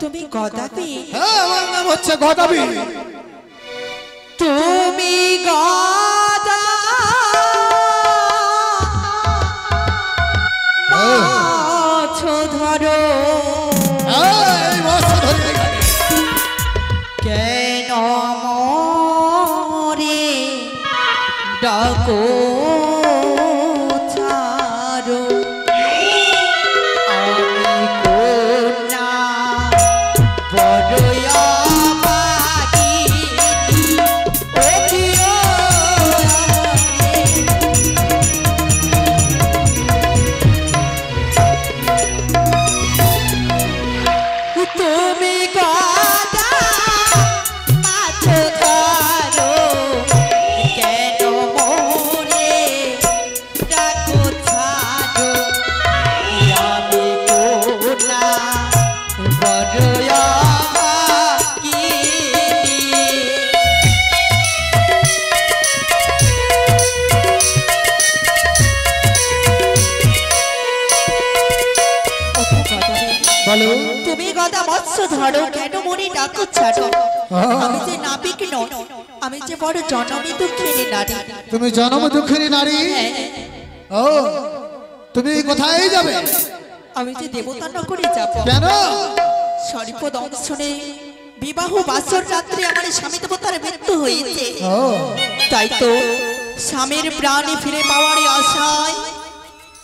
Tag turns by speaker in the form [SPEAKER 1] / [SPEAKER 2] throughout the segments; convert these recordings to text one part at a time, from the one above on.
[SPEAKER 1] তুমি গদাবি?
[SPEAKER 2] হ্যাঁ, আমার নাম হচ্ছে গদাবি।
[SPEAKER 1] তুমি গদা মাছ ধরো,
[SPEAKER 2] এই মাছ ধরে
[SPEAKER 1] কেন মরে ডাকো ছাড়ো, আমি কন্যা বড়ই অভাগিনী, ও প্রিয় তুমি গদা মাছ ধরো, কেন মোরে ডাকো ছাড়ো, আমি কন্যা বড়ই
[SPEAKER 2] বলো।
[SPEAKER 1] তুমি গদা মৎস্য ধরো, কেন মরি ডাকো ছাড়ো, আমি যে নাবিক নই, আমি যে বড় জনমী দুঃখিনী নারী।
[SPEAKER 2] তুমি জনম দুঃখিনী নারী। ও, তুমি কোথায় যাবে?
[SPEAKER 1] আমি যে দেবতা নগরে যাব।
[SPEAKER 2] কেন?
[SPEAKER 1] স্বরূপ দংশনে বিবাহ বাসর রাত্রে আমার স্বামী দেবতার মৃত্যু হয়েছে,
[SPEAKER 2] ও,
[SPEAKER 1] তাই তো স্বামীর প্রাণে ফিরে পাওয়ার আশায়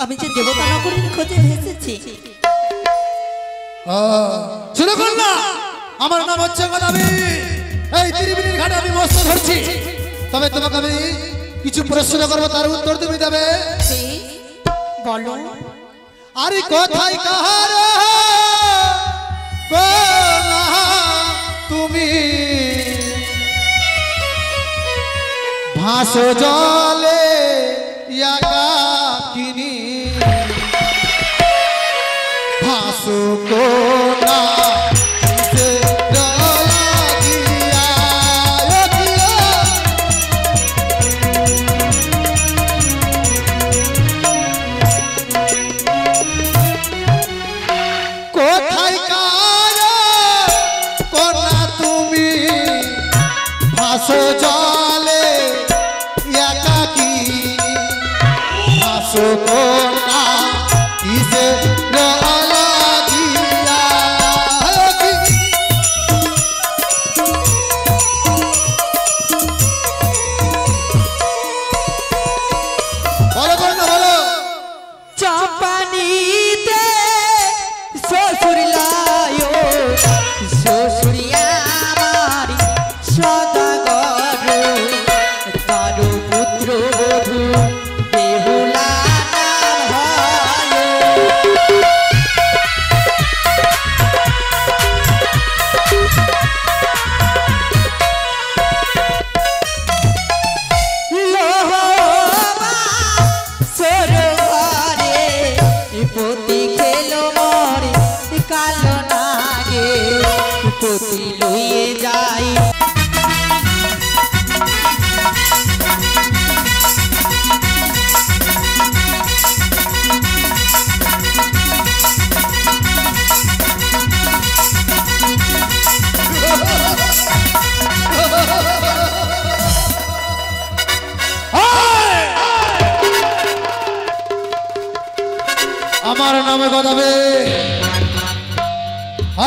[SPEAKER 1] আমি যে দেবতা নগরীর খোঁজে এসেছি।
[SPEAKER 2] শুরু কর না। আমার নাম হচ্ছে গদাবি। এই ত্রিবেণীর ঘাটে আমি মৎস্য ধরছি। তবে তোমাকে আমি কিছু প্রশ্ন করবো, তার উত্তর তুমি দেবে।
[SPEAKER 1] বলো।
[SPEAKER 2] আরে কোথায় কাহার তুমি ভাসো জলে একাকিনী, ভাসো কোনা কোথায় কার কোনা তুমি ভাসো জলে একাকি, ভাসো কোনা কিসে
[SPEAKER 1] লইয়ে যাই।
[SPEAKER 2] আমার নামে গদাবি।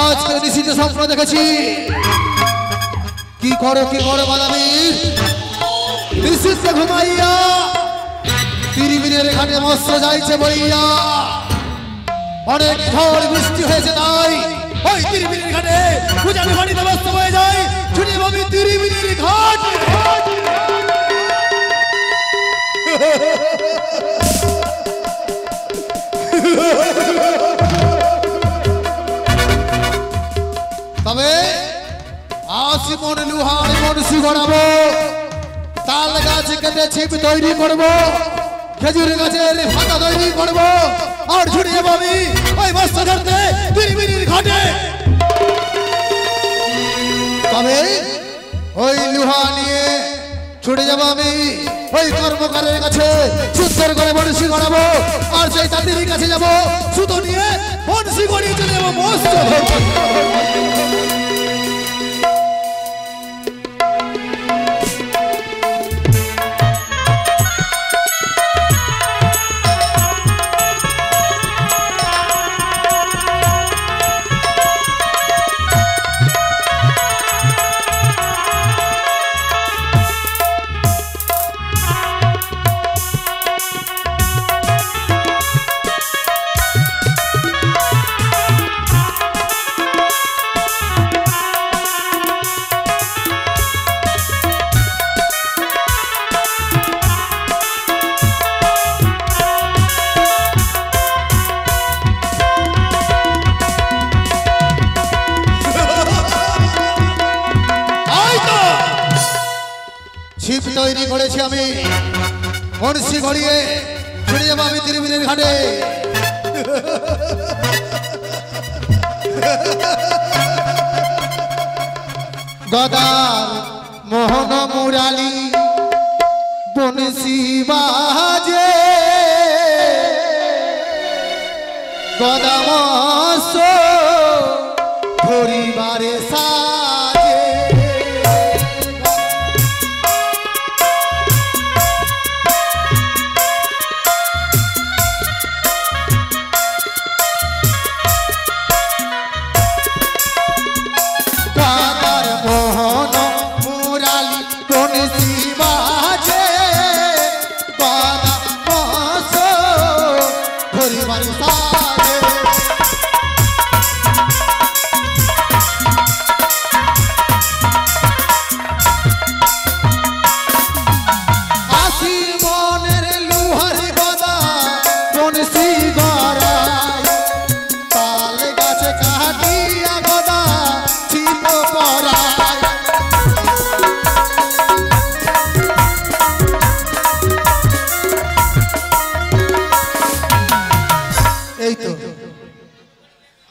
[SPEAKER 2] আজকে নিশীথে স্বপ্ন দেখেছি। কি করো গদাবি? নিশীথে ঘুমাইয়া ত্রিবেণীর ঘাটে মৎস্য যাইছে বইয়া, অনেক ঝড় বৃষ্টি হয়েছে, তাই ওই ত্রিবেণীর ঘাটে পূজার বাড়িতে মৎস্য হয়ে যায়। ছুটে ভাবি ত্রিবেণীর ঘাট। তবে আসি মন লুহার মনসি গড়াবো, তাল গাছ কেটে ছিপ তৈরি করবো, খেজুর গাছের পাতা তৈরি করবো, আর ছুটে যাবি ওই মৎস্য ধরতে ত্রিবেণীর ঘাটে। তবে ওই লুহা নিয়ে ছুটে যাবো আমি ওই কর্মকারের কাছে, সুন্দর করে বনশি গড়াবো, আর সেই তাঁতির কাছে যাবো, সুতো নিয়ে বনশি গড়িয়ে চলে যাবো। মস্ত ধরবো। ছিপ তৈরি করেছি আমি, বড়শি গড়িয়ে ছুটে যাবো আমি ত্রিবেণীর ঘাটে। গদার মোহন মুরালি বনশি বাজে, গদামস ধরিবারে সাজে।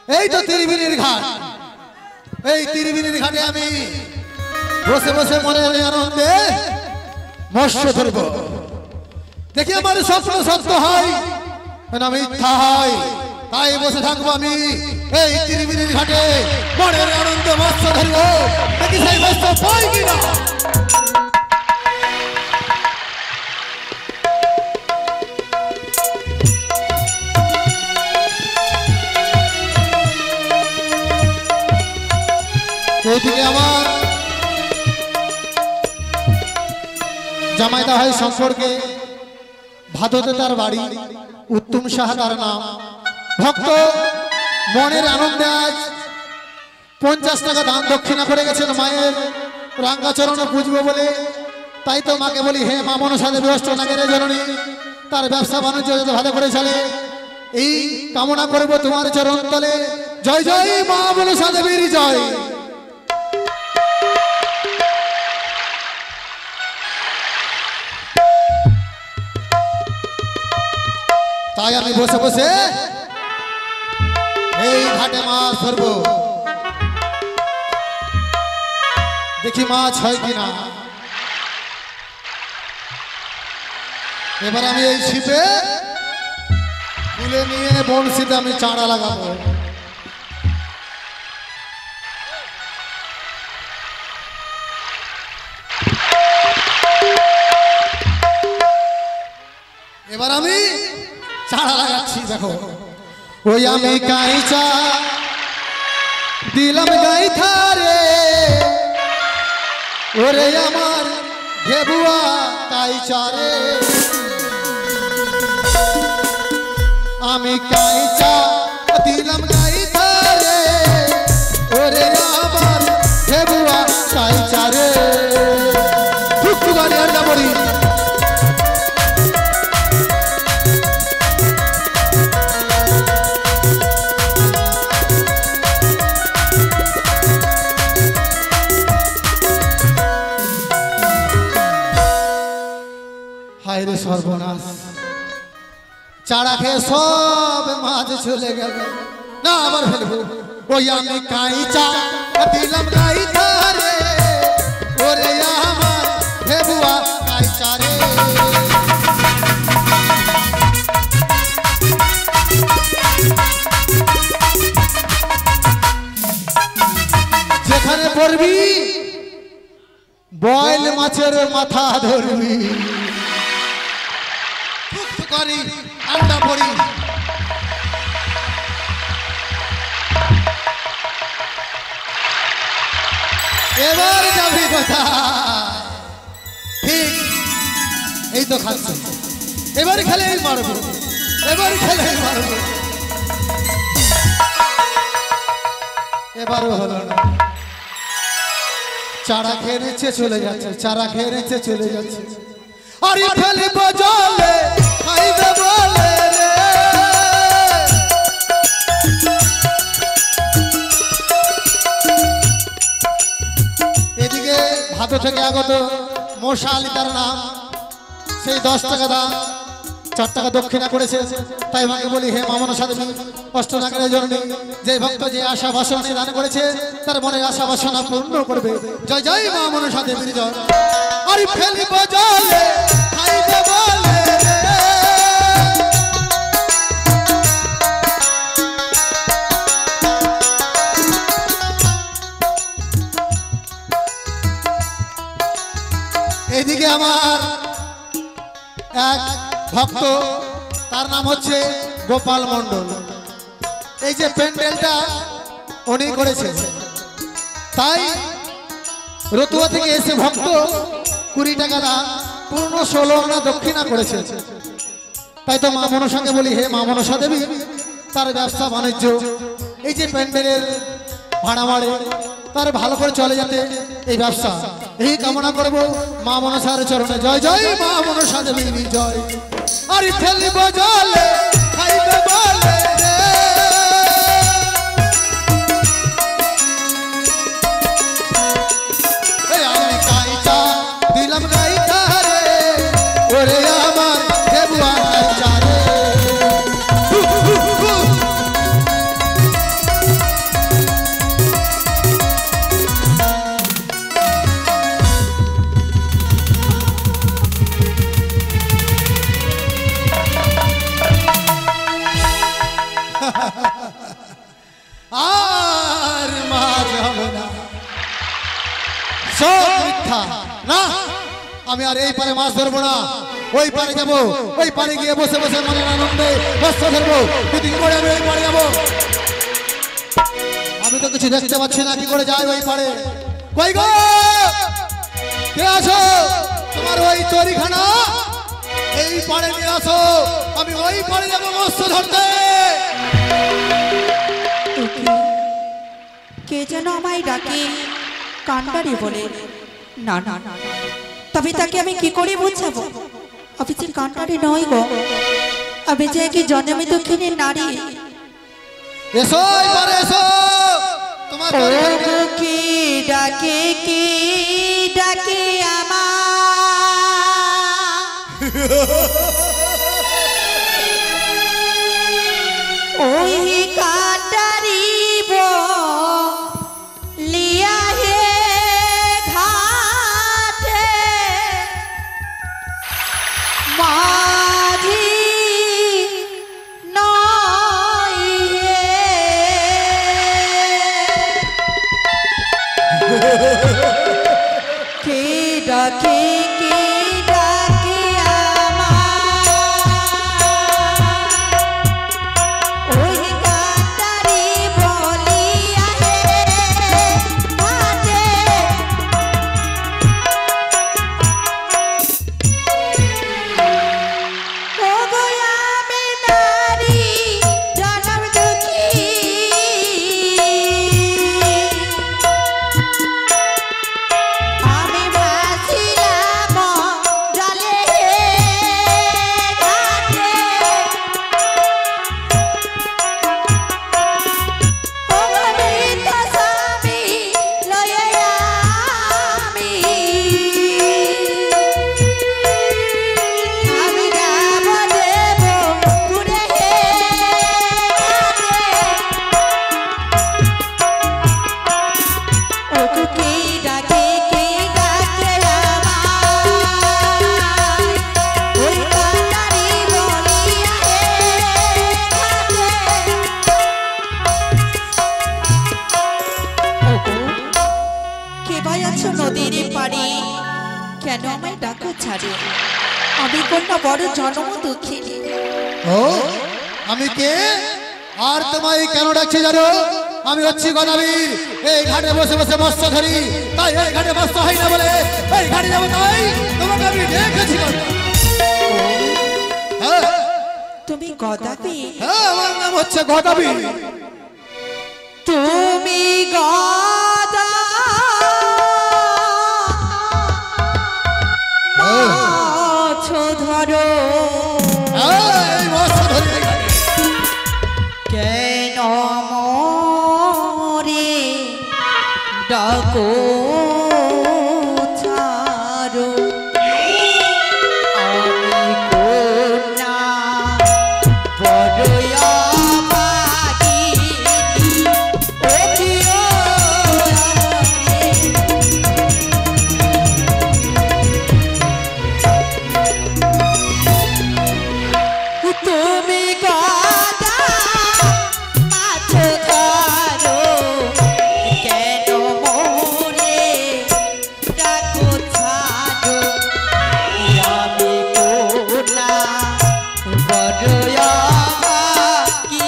[SPEAKER 2] এই তো ত্রিবেণীর ঘাট, এই ত্রিবেণীর ঘাটে আমি বসে বসে মনের আনন্দে মৎস্য ধরব। দেখি আমার স্বপ্ন সত্য হয় না মিথ্যা হয়, তাই বসে থাকবো আমি এই ত্রিবেণীর ঘাটে মনের আনন্দে মৎস্য ধরব। দেখি সেই মৎস্য পাই কিনা। এইদিকে আমার জামাইদা হয় সম্পর্কে ভাদতে তার বাড়ি, উত্তম সাহা তার নাম। ভক্ত মনের আনন্দে আজ 50 টাকা দান দক্ষিণা করে গেছেন মায়ের রাঙ্গাচরণে পুজবো বলে। তাই তো মাকে বলি, হে মা মনসা দেবী অষ্টনাগের জননী, তার ব্যবসা বাণিজ্য যাতে ভালো করে চলে এই কামনা করব তোমার চরণ তলে। জয় জয় মা মনসা দেবীর জয়। তাই আমি বসে বসে এই ঘাটে মাছ ধরবো, দেখি মাছ হয় কিনা। এবার আমি এই ছিপে তুলে নিয়ে বড়শিতে আমি চাঁড়া লাগাবো। এবার আমি চাঁড়া লাগাচ্ছি। দেখো ওই আমি কাইচা দিলাম গাইথা রে, ওরে আমার ঘেবুয়া কাইচা রে। আমি কাইচা দিলাম গাইথা রে, ওরে আমার ঘেবুয়া কাইচা রে। টুকটু গাড়ি আড্ডা পড়ি। হায় রে সর্বনাশ, চারা খেয়ে সব মাছ চলে গেল না, আবার ফেলবো। ওই আমি কাইচা দিলাম গাইথা রে, ওরে আমার ঘেবুয়া কাইচা রে। পড়বি বয়েল মাছের মাথা ধরবি করি আন্ডা পড়ি এবার যাবি কোথায় ঠিক এই তো খাচ্ছি এবার খেলেই মারবো এবার খেলেই মারবো এবারও হলো না চারা খেয়ে নিচ্ছে চলে যাচ্ছে চারা খেয়ে নিচ্ছে চলে যাচ্ছে আরে ফেলিব জলে খাইবে বলে রে এদিকে ভাদু থেকে আগত মশা আলী তার নাম সেই 10 টাকা দাম 4 টাকা দক্ষিণা করেছে তাই মাকে বলি হে মামনা সাধবী অষ্টনাগরের জন্য যে ভক্ত যে আশা বাসনা দান করেছে তার মনের আশা বাসনা পূর্ণ করবে জয় জয় মামনা সাধবীর জয় আরে ফেলিব জলে খাইবে বলে রে এইদিকে আমার এক ভক্ত তার নাম হচ্ছে গোপাল মণ্ডল এই যে প্যান্ডেলটা উনি করেছেন তাই রতুয়া থেকে এসে ভক্ত 20 টাকা দাম পূর্ণ 16 আনা দক্ষিণা করেছে তাই তো মা মনসাকে বলি হে মা মনসা দেবী তার ব্যবসা বাণিজ্য এই যে প্যান্ডেলের ভাড়া মারে তার ভালো করে চলে যেতে এই ব্যবসা এই কামনা করব মা মনসার চরণে জয় জয় মা মনসা দেবী জয় আরে ফেলিব জলে খাইবে বলে রে এই আমি কাইটা দিলাম কাইটা রে ওরে আমার দেবুয়া কাইটা রে আর মাছ হবে না সব মিথ্যা না আমি আর এই পারে মাছ ধরবো না ওই পারে যাবো ওই পারে গিয়ে বসে বসে মনের আনন্দে মৎস্য ধরবো দুদিন পরে আমি ওই পারে যাবো আমি তো কিছু দেখতে পাচ্ছি না কি করে যাই ওই পারে কই গো কে আছো তোমার ওই তরিখানা এই পারে নিয়ে আসো আমি ওই পারে যাবো মৎস্য ধরতে
[SPEAKER 1] কে যেন আমায় ডাকে কান্ডারি বলে না না না তবে তাকে আমি কি করে বোঝাবো আমি যে কান্ডারি নয় গো আমি যে কি জন্মে দক্ষিণের নারী
[SPEAKER 2] এসো এবারে এসো তোমার
[SPEAKER 1] কি ডাকে আমার ওই কান্ডারি লিয়া হে ঘাটে মাঝি নয় কে ডাকে আমার আছো নদীর পাড়ে, কেন আমায় ডাকো ছাড়ে? আমি কন্যা বড় জন্ম দুঃখিনী।
[SPEAKER 2] ও আমি কে আর তোমায় কেন ডাকছি জানো? আমি হচ্ছি গদাবীর। এই ঘাটে বসে বসে মৎস্য ধরি, তাই এই ঘাটে মৎস্য হয় না বলে এই ঘাটে যাবো, তাই তোমাকে আমি ডেকেছি। হ্যাঁ
[SPEAKER 1] তুমি গদাবীর?
[SPEAKER 2] হ্যাঁ আমার নাম হচ্ছে গদাবীর।
[SPEAKER 1] তুমি গদা মাছ ধরো,
[SPEAKER 2] এই মৎস্য ধরি এই ঘাটে।
[SPEAKER 1] কেন মোরে ডাকো ছাড়ো? আমি কন্যা বড় অভাগিনী, ও প্রিয় তুমি গদা মাছ ধরো, কেন মোরে ডাকো ছাড়ো? আমি কন্যা বড় অভাগিনী।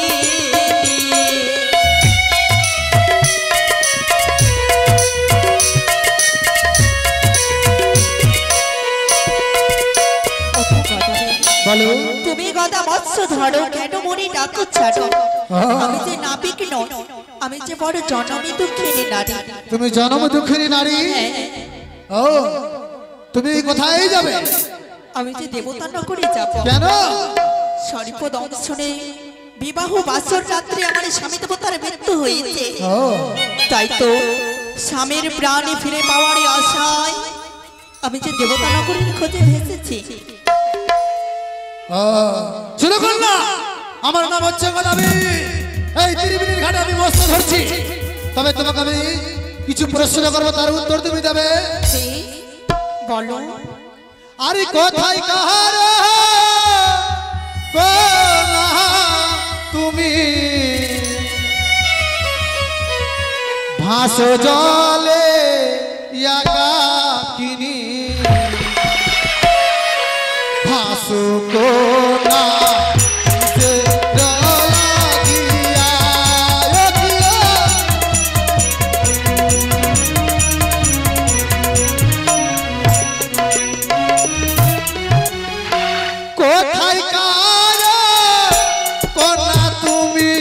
[SPEAKER 2] বলো
[SPEAKER 1] তুমি গদা মৎস্য ধরো, কেন মনে ডাকো ছাড়ো? আমি যে নাবিক নই, আমি যে বড় জনমী দুঃখিনী নারী।
[SPEAKER 2] তুমি জনম দুঃখিনী নারী। ও তুমি কোথায় যাবে?
[SPEAKER 1] আমি যে দেবতা নগরে যাব।
[SPEAKER 2] কেন?
[SPEAKER 1] সর্প দংশনে বিবাহ বাসর রাত্রে আমার স্বামী দেবতার মৃত্যু হয়েছে।
[SPEAKER 2] ও
[SPEAKER 1] তাই তো স্বামীর প্রাণে ফিরে পাওয়ার আশায় আমি যে দেবতা নগরীর খোঁজে ভেসেছি।
[SPEAKER 2] শুরু কর না। আমার নাম হচ্ছে গদাবীর। এই ত্রিবেণীর ঘাটে আমি মৎস্য ধরছি, তবে তোমাকে আমি কিছু প্রশ্ন করবো, তার উত্তর তুমি দেবে।
[SPEAKER 1] বলো।
[SPEAKER 2] আরে কোথায় কাহার তুমি ভাসো জলে একাকিনী, ভাসো কোনা যে লাগিয়া কোথায় কার কোনা তুমি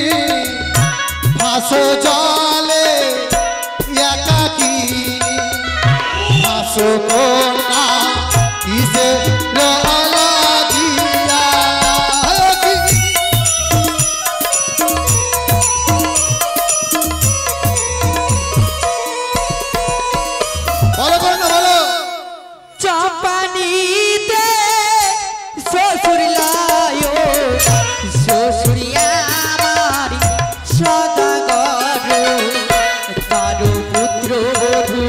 [SPEAKER 2] ভাসো জলে একাকিনী, ভাসো কোনা ইসে
[SPEAKER 1] চাপানিতে শ্বশুর লায়ো, শ্বশুরিয়া আমার সদাগর, তার পুত্র বধূ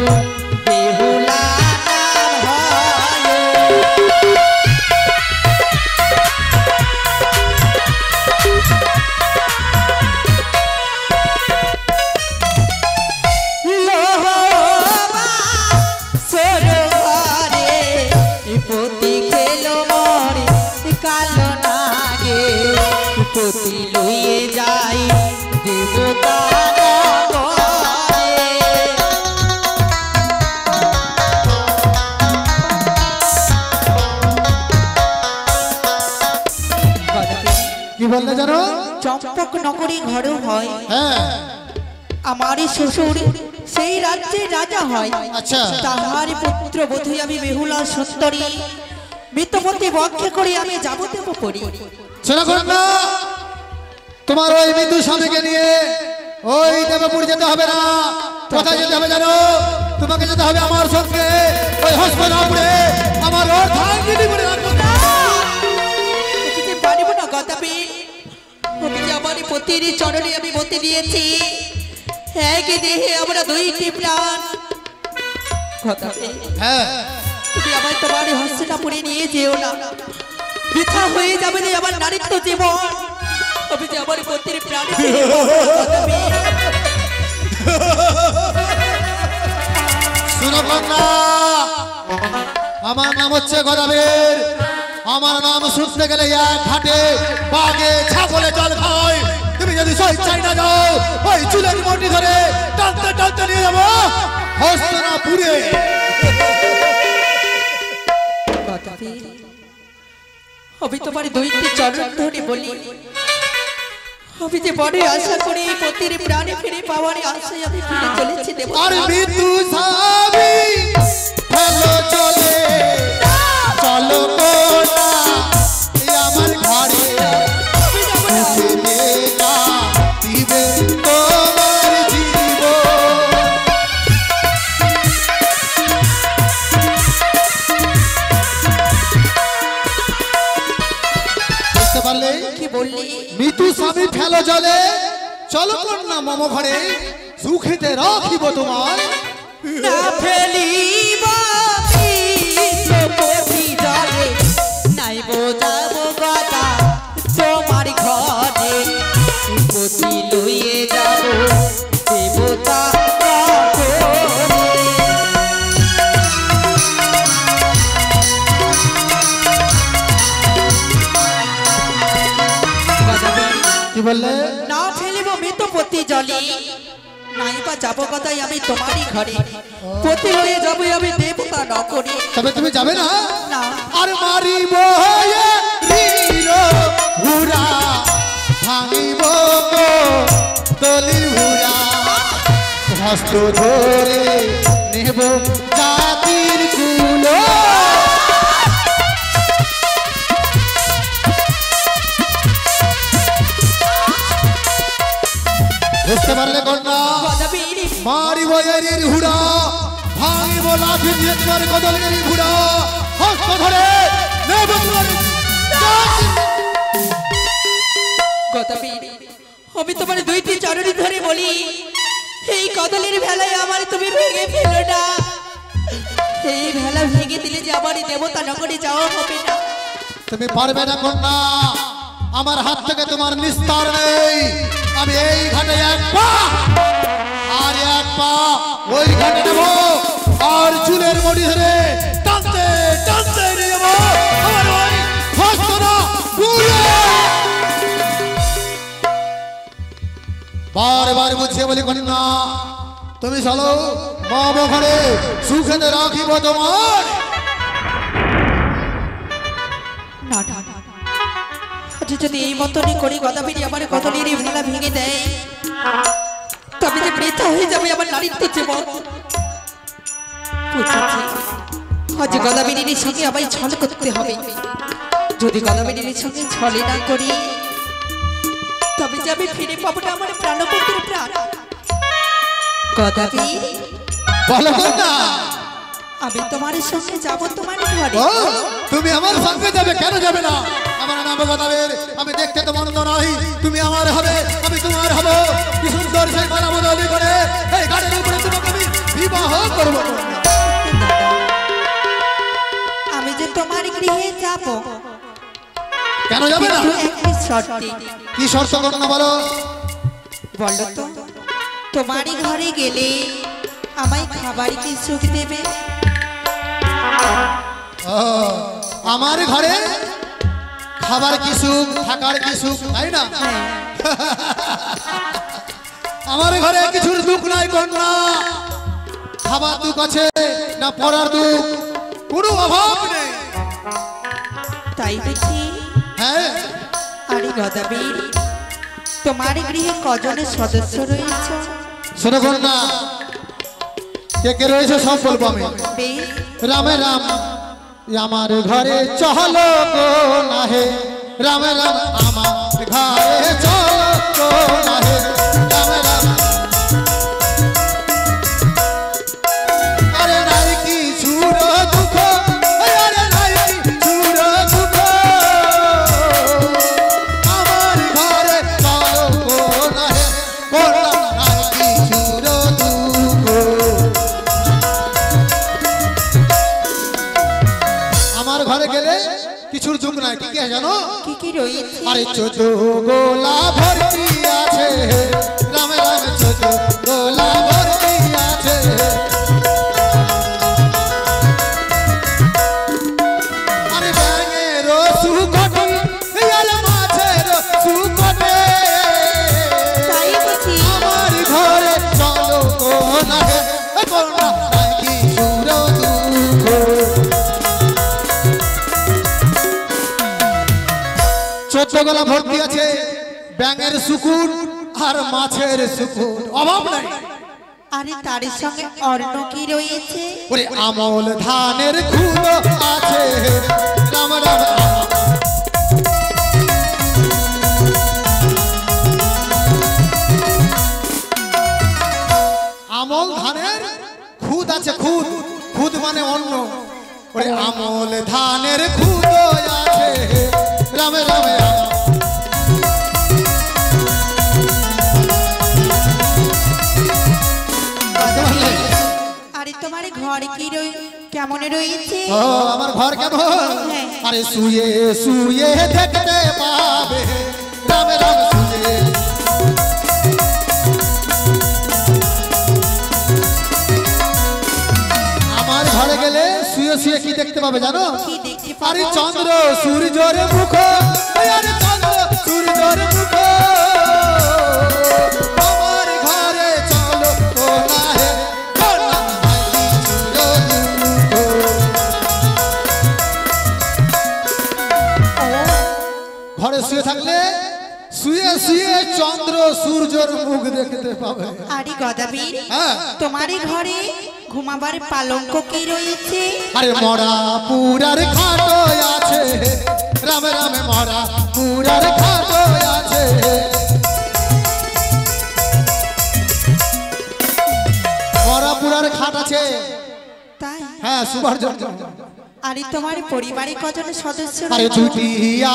[SPEAKER 1] বেহুলা নাম হয়। লোহবা সরোবরে পতি খেলো মরে কালো নাগে, পতি লইয়ে যাই দেবতা নগরে।
[SPEAKER 2] কি বললে জানো?
[SPEAKER 1] চম্পক নগরী ঘর হয়,
[SPEAKER 2] হ্যাঁ
[SPEAKER 1] আমার শ্বশুর সেই রাজ্যের রাজা হয়।
[SPEAKER 2] আচ্ছা।
[SPEAKER 1] তাহার পুত্র বধূ আমি বেহুলা সুন্দরী, মৃত্যুপতি বক্ষে করে আমি যাবতীয় করি।
[SPEAKER 2] শোনা করেন না, তোমার ওই মৃত্যু স্বামীকে নিয়ে ওই দেবপুর যেতে হবে না। কোথায় যেতে হবে জানো? তোমাকে যেতে হবে আমার সঙ্গে ওই হসপিটালে, আমার অর্ধাঙ্গিনী বলে রাখবো।
[SPEAKER 1] পারিব না গদাবীর, আমি যে আমার পতির চরণে আমি মতি দিয়েছি। এক দেহে আমরা দুইটি প্রাণ। গদাবীর,
[SPEAKER 2] হ্যাঁ
[SPEAKER 1] তুমি আমার তোমার হস্তিনাপুরে নিয়ে যেও না, বৃথা হয়ে যাবে যে আমার নারীত্ব জীবন। আমি যে আমার পতির প্রাণ।
[SPEAKER 2] শোনো কন্যা, আমার নাম হচ্ছে গদাবীর। আমার নাম শুনতে গেলে এক ঘাটে বাঘে ছাগলে জল খায়। তুমি যদি চাই না যাও, ওই চুলের মন্ডি ধরে টানতে টানতে নিয়ে যাবো হস্তিনাপুরে।
[SPEAKER 1] আমি তোমার দুইটি চরণ ধরে বলি, আমি যে বড় আশা করি পতির প্রাণে ফিরে পাওয়ার আশায় আমি ফিরে চলেছি দেব।
[SPEAKER 2] আর মৃত্যু সাবি ভালো চলে চলো কোনা আমার ঘরে দিবে তোমার জীব। বুঝতে পারলে
[SPEAKER 1] কি বললি?
[SPEAKER 2] মৃত্যু স্বামী ফেলো জলে চলো কন্যা মম ঘরে সুখেতে রাখিব তোমার।
[SPEAKER 1] না ফেলিব পতি জলে নাইব যাব গদা তোমার ঘরে পতি লইয়ে যাব দেবতা।
[SPEAKER 2] কি বললে?
[SPEAKER 1] না ফেলিব মৃত পতি জলে নাইবা যাব গদাই আমি তোমারই ঘরে পতি লইয়ে যাব আমি দেবতা নকরি।
[SPEAKER 2] তবে তুমি যাবে না?
[SPEAKER 1] না।
[SPEAKER 2] আর মারিব হুরা ভাঙিব তলি হুরা হস্ত ধরে নেব জাতির কুল। বুঝতে পারলে কন্যা? মারিব এরির হুড়া ভাঙিব লাঠি দিয়ে তোমার কদলের হুড়া হস্ত ধরে নেব তোমার।
[SPEAKER 1] আমি তোমার দুইটি চরণি ধরে বলি, এই কদলের ভেলায় আমার তুমি ভেঙে ফেলো না। এই ভেলা ভেঙে দিলে যে আমার দেবতা নগরে যাওয়া হবে না।
[SPEAKER 2] তুমি পারবে না কন্যা, আমার হাত থেকে তোমার নিস্তার নেই। আমি এই ঘাটে এক পা আর এক পা ওই ঘাটে নেব আর চুলের মড়ি ধরে টানতে টানতে নিয়ে যাবো আমার ওই হস্তনাপুরে। বারবার বুঝিয়ে বলি কন্যা, তুমি চলো মম ঘরে সুখেতে রাখিব তোমার।
[SPEAKER 1] না না না, যদি এই মতনই করি গদাবীর আমার কদলের ভেলা ভেঙে দেয় তবে যে বৃথা হয়ে যাবে আমার নারীত্ব জীবন। আজ গদাবীরের সঙ্গে আমায় ছল করতে হবে। যদি গদাবীরের সঙ্গে ছলে না করি তবে যে আমি ফিরে পাবো না আমার প্রাণপুত্রের প্রাণ। গদাবীর
[SPEAKER 2] বলো কন্যা,
[SPEAKER 1] আমি তোমার সঙ্গে যাব তোমার ঘরে।
[SPEAKER 2] ও তুমি আমার সঙ্গে যাবে? কেন যাবে না? আমার নাম গদাবীর, আমি দেখতে তো মন্দ নই। তুমি আমার হবে, আমি তোমার হব। কি সুন্দর সেই গলা বদলি করে এই গাড়ির উপরে তোমাকে আমি বিবাহ করবো।
[SPEAKER 1] আমি যে তোমার গৃহে যাব,
[SPEAKER 2] কেন যাবে না?
[SPEAKER 1] একটি শর্তে।
[SPEAKER 2] কি শর্ত কন্যা বলো?
[SPEAKER 1] বলো তো, তোমারই ঘরে গেলে আমায় খাবার কি সুখ দেবে?
[SPEAKER 2] আমার ঘরে খাবার কি সুখ, থাকার কি সুখ, তাই না? আমার ঘরে কিছুর দুঃখ নাই কন্যা। খাবার দুঃখ আছে না পড়ার দুঃখ, কোনো অভাব নেই।
[SPEAKER 1] তাই দেখি।
[SPEAKER 2] হ্যাঁ।
[SPEAKER 1] আরে গদাবীর, তোমার গৃহে কজনের সদস্য রয়েছে?
[SPEAKER 2] শোনো কন্যা, কে কে রয়েছে সব বলবো আমি।
[SPEAKER 1] বেশ,
[SPEAKER 2] রামে রাম আমার ঘরে চলো গো নাহে, রামে রাম আমার ঘরে চলো গো নাহে, রামে রাম। আরে নাই কি ছুর দুঃখ, আরে নাই কি ছুর দুঃখ, আমার ঘরে চলো গো নাহে, করলাম নাই কি ছুর দুঃখ। আমার ঘরে গেলে কিছুর যুগ নাই। কি আছে জানো?
[SPEAKER 1] কি কি রয়েছে?
[SPEAKER 2] আরে ছোট গোলা ভর্তি আছে, রামে রামে ছোট গোলা ভর্তি আছে। গলা ভর্তি আছে ব্যাঙের সুকুন আর মাছের সুকুন, অভাব নাই।
[SPEAKER 1] আরে তার সঙ্গে অন্য কি রয়েছে?
[SPEAKER 2] ওরে আমল ধানের খুদ আছে, রাম রাম আমল ধানের খুদ আছে, খুদ খুদ মানে অন্য। ওরে আমল ধানের খুদ আছে, রামে রামে
[SPEAKER 1] আরে তোমার ঘর কি কেমন রয়েছে?
[SPEAKER 2] ও আমার ঘর কেমন? আরে শুয়ে শুয়ে দেখতে পাবে, রামে রাম শুয়ে। আমার ঘরে গেলে শুয়ে শুয়ে কি দেখতে পাবে জানো?
[SPEAKER 1] কি দেখতে
[SPEAKER 2] আরে
[SPEAKER 1] পাবো?
[SPEAKER 2] চন্দ্র সূর্যের মুখ, আরে চন্দ্র সূর্যের মুখ। আমার ঘরে চলো ও না হে, ও না ঘরে শুয়ে থাকলে শুয়ে শুয়ে চন্দ্র সূর্যের মুখ দেখতে পাবে।
[SPEAKER 1] আরে গদাবীর,
[SPEAKER 2] হ্যাঁ
[SPEAKER 1] তোমার ঘরে ঘুমাবার পালঙ্ক কি রয়েছে?
[SPEAKER 2] আরে মরা পুরার খাটো আছে, রামে রামে মরা পুরার খাটো আছে। মরা পুরার খাট আছে,
[SPEAKER 1] তাই?
[SPEAKER 2] হ্যাঁ সুভার জন্য।
[SPEAKER 1] আরে তোমার পরিবারে কজন সদস্য
[SPEAKER 2] আরে
[SPEAKER 1] রয়েছে?
[SPEAKER 2] দুটি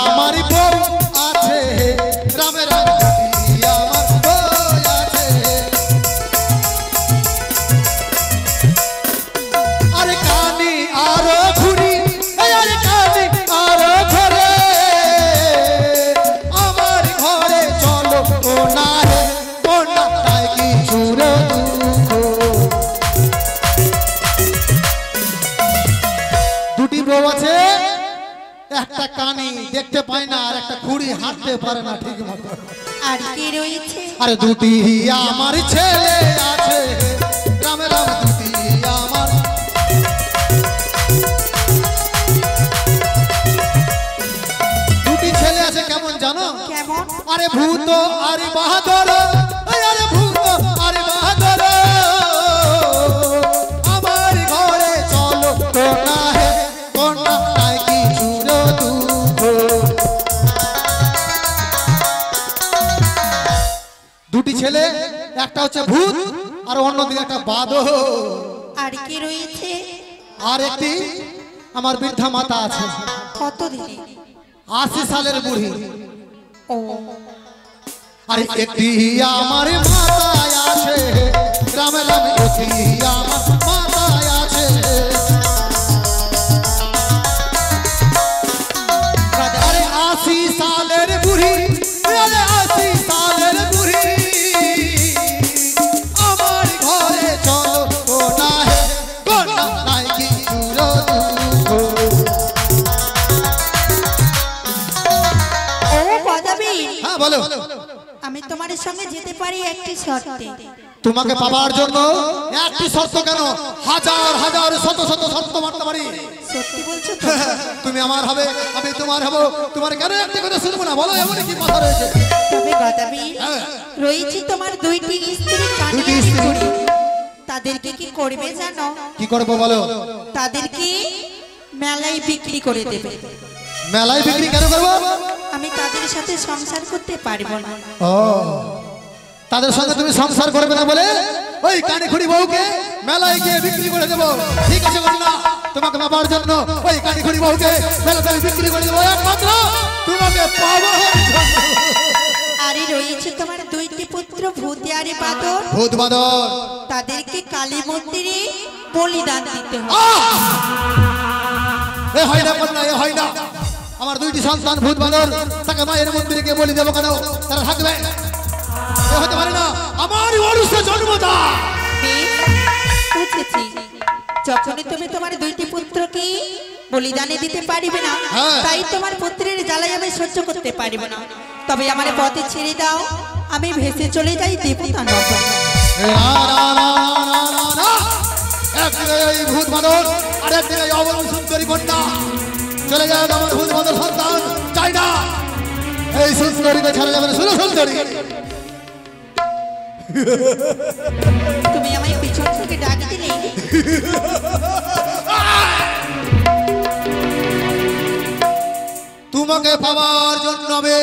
[SPEAKER 2] আমার বউ আছে, রামে রামে দুটি আমার বউ আছে। আরে কানি আরো ঘুরি, আরে কানি আরো ঘরে। আমার ঘরে চলো ও না হে, ও না তাই কি চুরো দুঃখ। দুটি বউ আছে, একটা কানি দেখতে পায় না আর একটা খুঁড়ি হাঁটতে পারে না ঠিক মতো।
[SPEAKER 1] আর কি রয়েছে?
[SPEAKER 2] আরে দুটি আমার ছেলে আছে, রামে রাম দুটি আমার। দুটি ছেলে আছে কেমন জানো?
[SPEAKER 1] কেমন?
[SPEAKER 2] আরে ভূত আরে বাহাদুর, আরে ভূত আরে বাহাদুর। আমার ঘরে চলো তো না হে, কোনটা তাই কি চুরো দুঃখ। দুটি ছেলে, একটা হচ্ছে ভূত আর অন্যদিকে একটা বাদর।
[SPEAKER 1] আর কি রয়েছে?
[SPEAKER 2] আর একটি আমার বৃদ্ধা মাতা আছে,
[SPEAKER 1] কত দিনে?
[SPEAKER 2] 80 সালের বুড়ি।
[SPEAKER 1] ও
[SPEAKER 2] আরে একটি আমার মাতায় আছে, রামে রামে একটি আমার মাতায় আছে। আরে 80 সালের বুড়ি, আরে 80 সালের বুড়ি। আমার ঘরে চলো ও না হে, কোনটা নাই কি চুরো দুঃখ।
[SPEAKER 1] ও গদাবীর,
[SPEAKER 2] হ্যাঁ বলো।
[SPEAKER 1] আমি তোমার সঙ্গে যেতে পারি একটি শর্তে।
[SPEAKER 2] তোমাকে পাবার জন্য একটি শর্ত কেন, হাজার হাজার শত শত শর্ত মারতে পারি।
[SPEAKER 1] সত্যি বলছো তো?
[SPEAKER 2] তুমি আমার হবে, আমি তোমার হব। তোমার কেন একটি কথা শুনবো না বলো, এমন কি কথা রয়েছে?
[SPEAKER 1] তবে গদাবীর,
[SPEAKER 2] হ্যাঁ।
[SPEAKER 1] রয়েছে তোমার দুইটি স্ত্রী,
[SPEAKER 2] দুইটি
[SPEAKER 1] কানিয়ারি
[SPEAKER 2] স্ত্রী।
[SPEAKER 1] বুড়ি। তাদেরকে কি করবে জানো?
[SPEAKER 2] কি করবো বলো?
[SPEAKER 1] তাদেরকে মেলায় বিক্রি করে দেবে।
[SPEAKER 2] মেলায় বিক্রি কেন করবো?
[SPEAKER 1] আমি তাদের সাথে সংসার করতে পারবো না।
[SPEAKER 2] ও তাদের সঙ্গে তুমি সংসার করবে না বলে ওই কানে খুঁড়ি বউকে মেলায় গিয়ে বিক্রি করে দেবো। ঠিক আছে বলি না, তোমাকে পাবার জন্য ওই কানে খুঁড়ি বউকে মেলাতে বিক্রি করে দেবো, একমাত্র তোমাকে পাবো।
[SPEAKER 1] আরে রয়েছে তোমার দুইটি পুত্র, ভূত আর বাদর।
[SPEAKER 2] ভূত বাদর,
[SPEAKER 1] তাদেরকে কালী মন্দিরে বলিদান দিতে হবে।
[SPEAKER 2] এ হয় না কন্যা, এ হয় না। আমার দুইটি সন্তান ভূত বাদর, তাকে মায়ের মন্দিরে গিয়ে বলি দেবো কেন? তারা থাকবে? এ হতে পারে না, আমার অরুষে জন্মদা।
[SPEAKER 1] বেশ, বুঝেছি। যখনই তুমি তোমার দুইটি পুত্রকে বলিদানে দিতে পারবে না,
[SPEAKER 2] হ্যাঁ।
[SPEAKER 1] তাই তোমার পুত্রের জ্বালায় আমি সহ্য করতে পারবো না। তবে আমার পথে ছেড়ে দাও, আমি ভেসে চলে যাই দেবতা নগর।
[SPEAKER 2] একদিকে এই ভূত বাদর আর একদিকে এই অবলম্বন সুন্দরী কন্যা, চলে যায় আমার ভূত বাদর সন্তান। চাই না, এই সুন্দরীকে ছাড়া যাবে না, শুনো সুন্দরী।
[SPEAKER 1] তুমি আমায় পিছন থেকে ডাক দিলে।
[SPEAKER 2] তোমাকে পাওয়ার জন্য আমি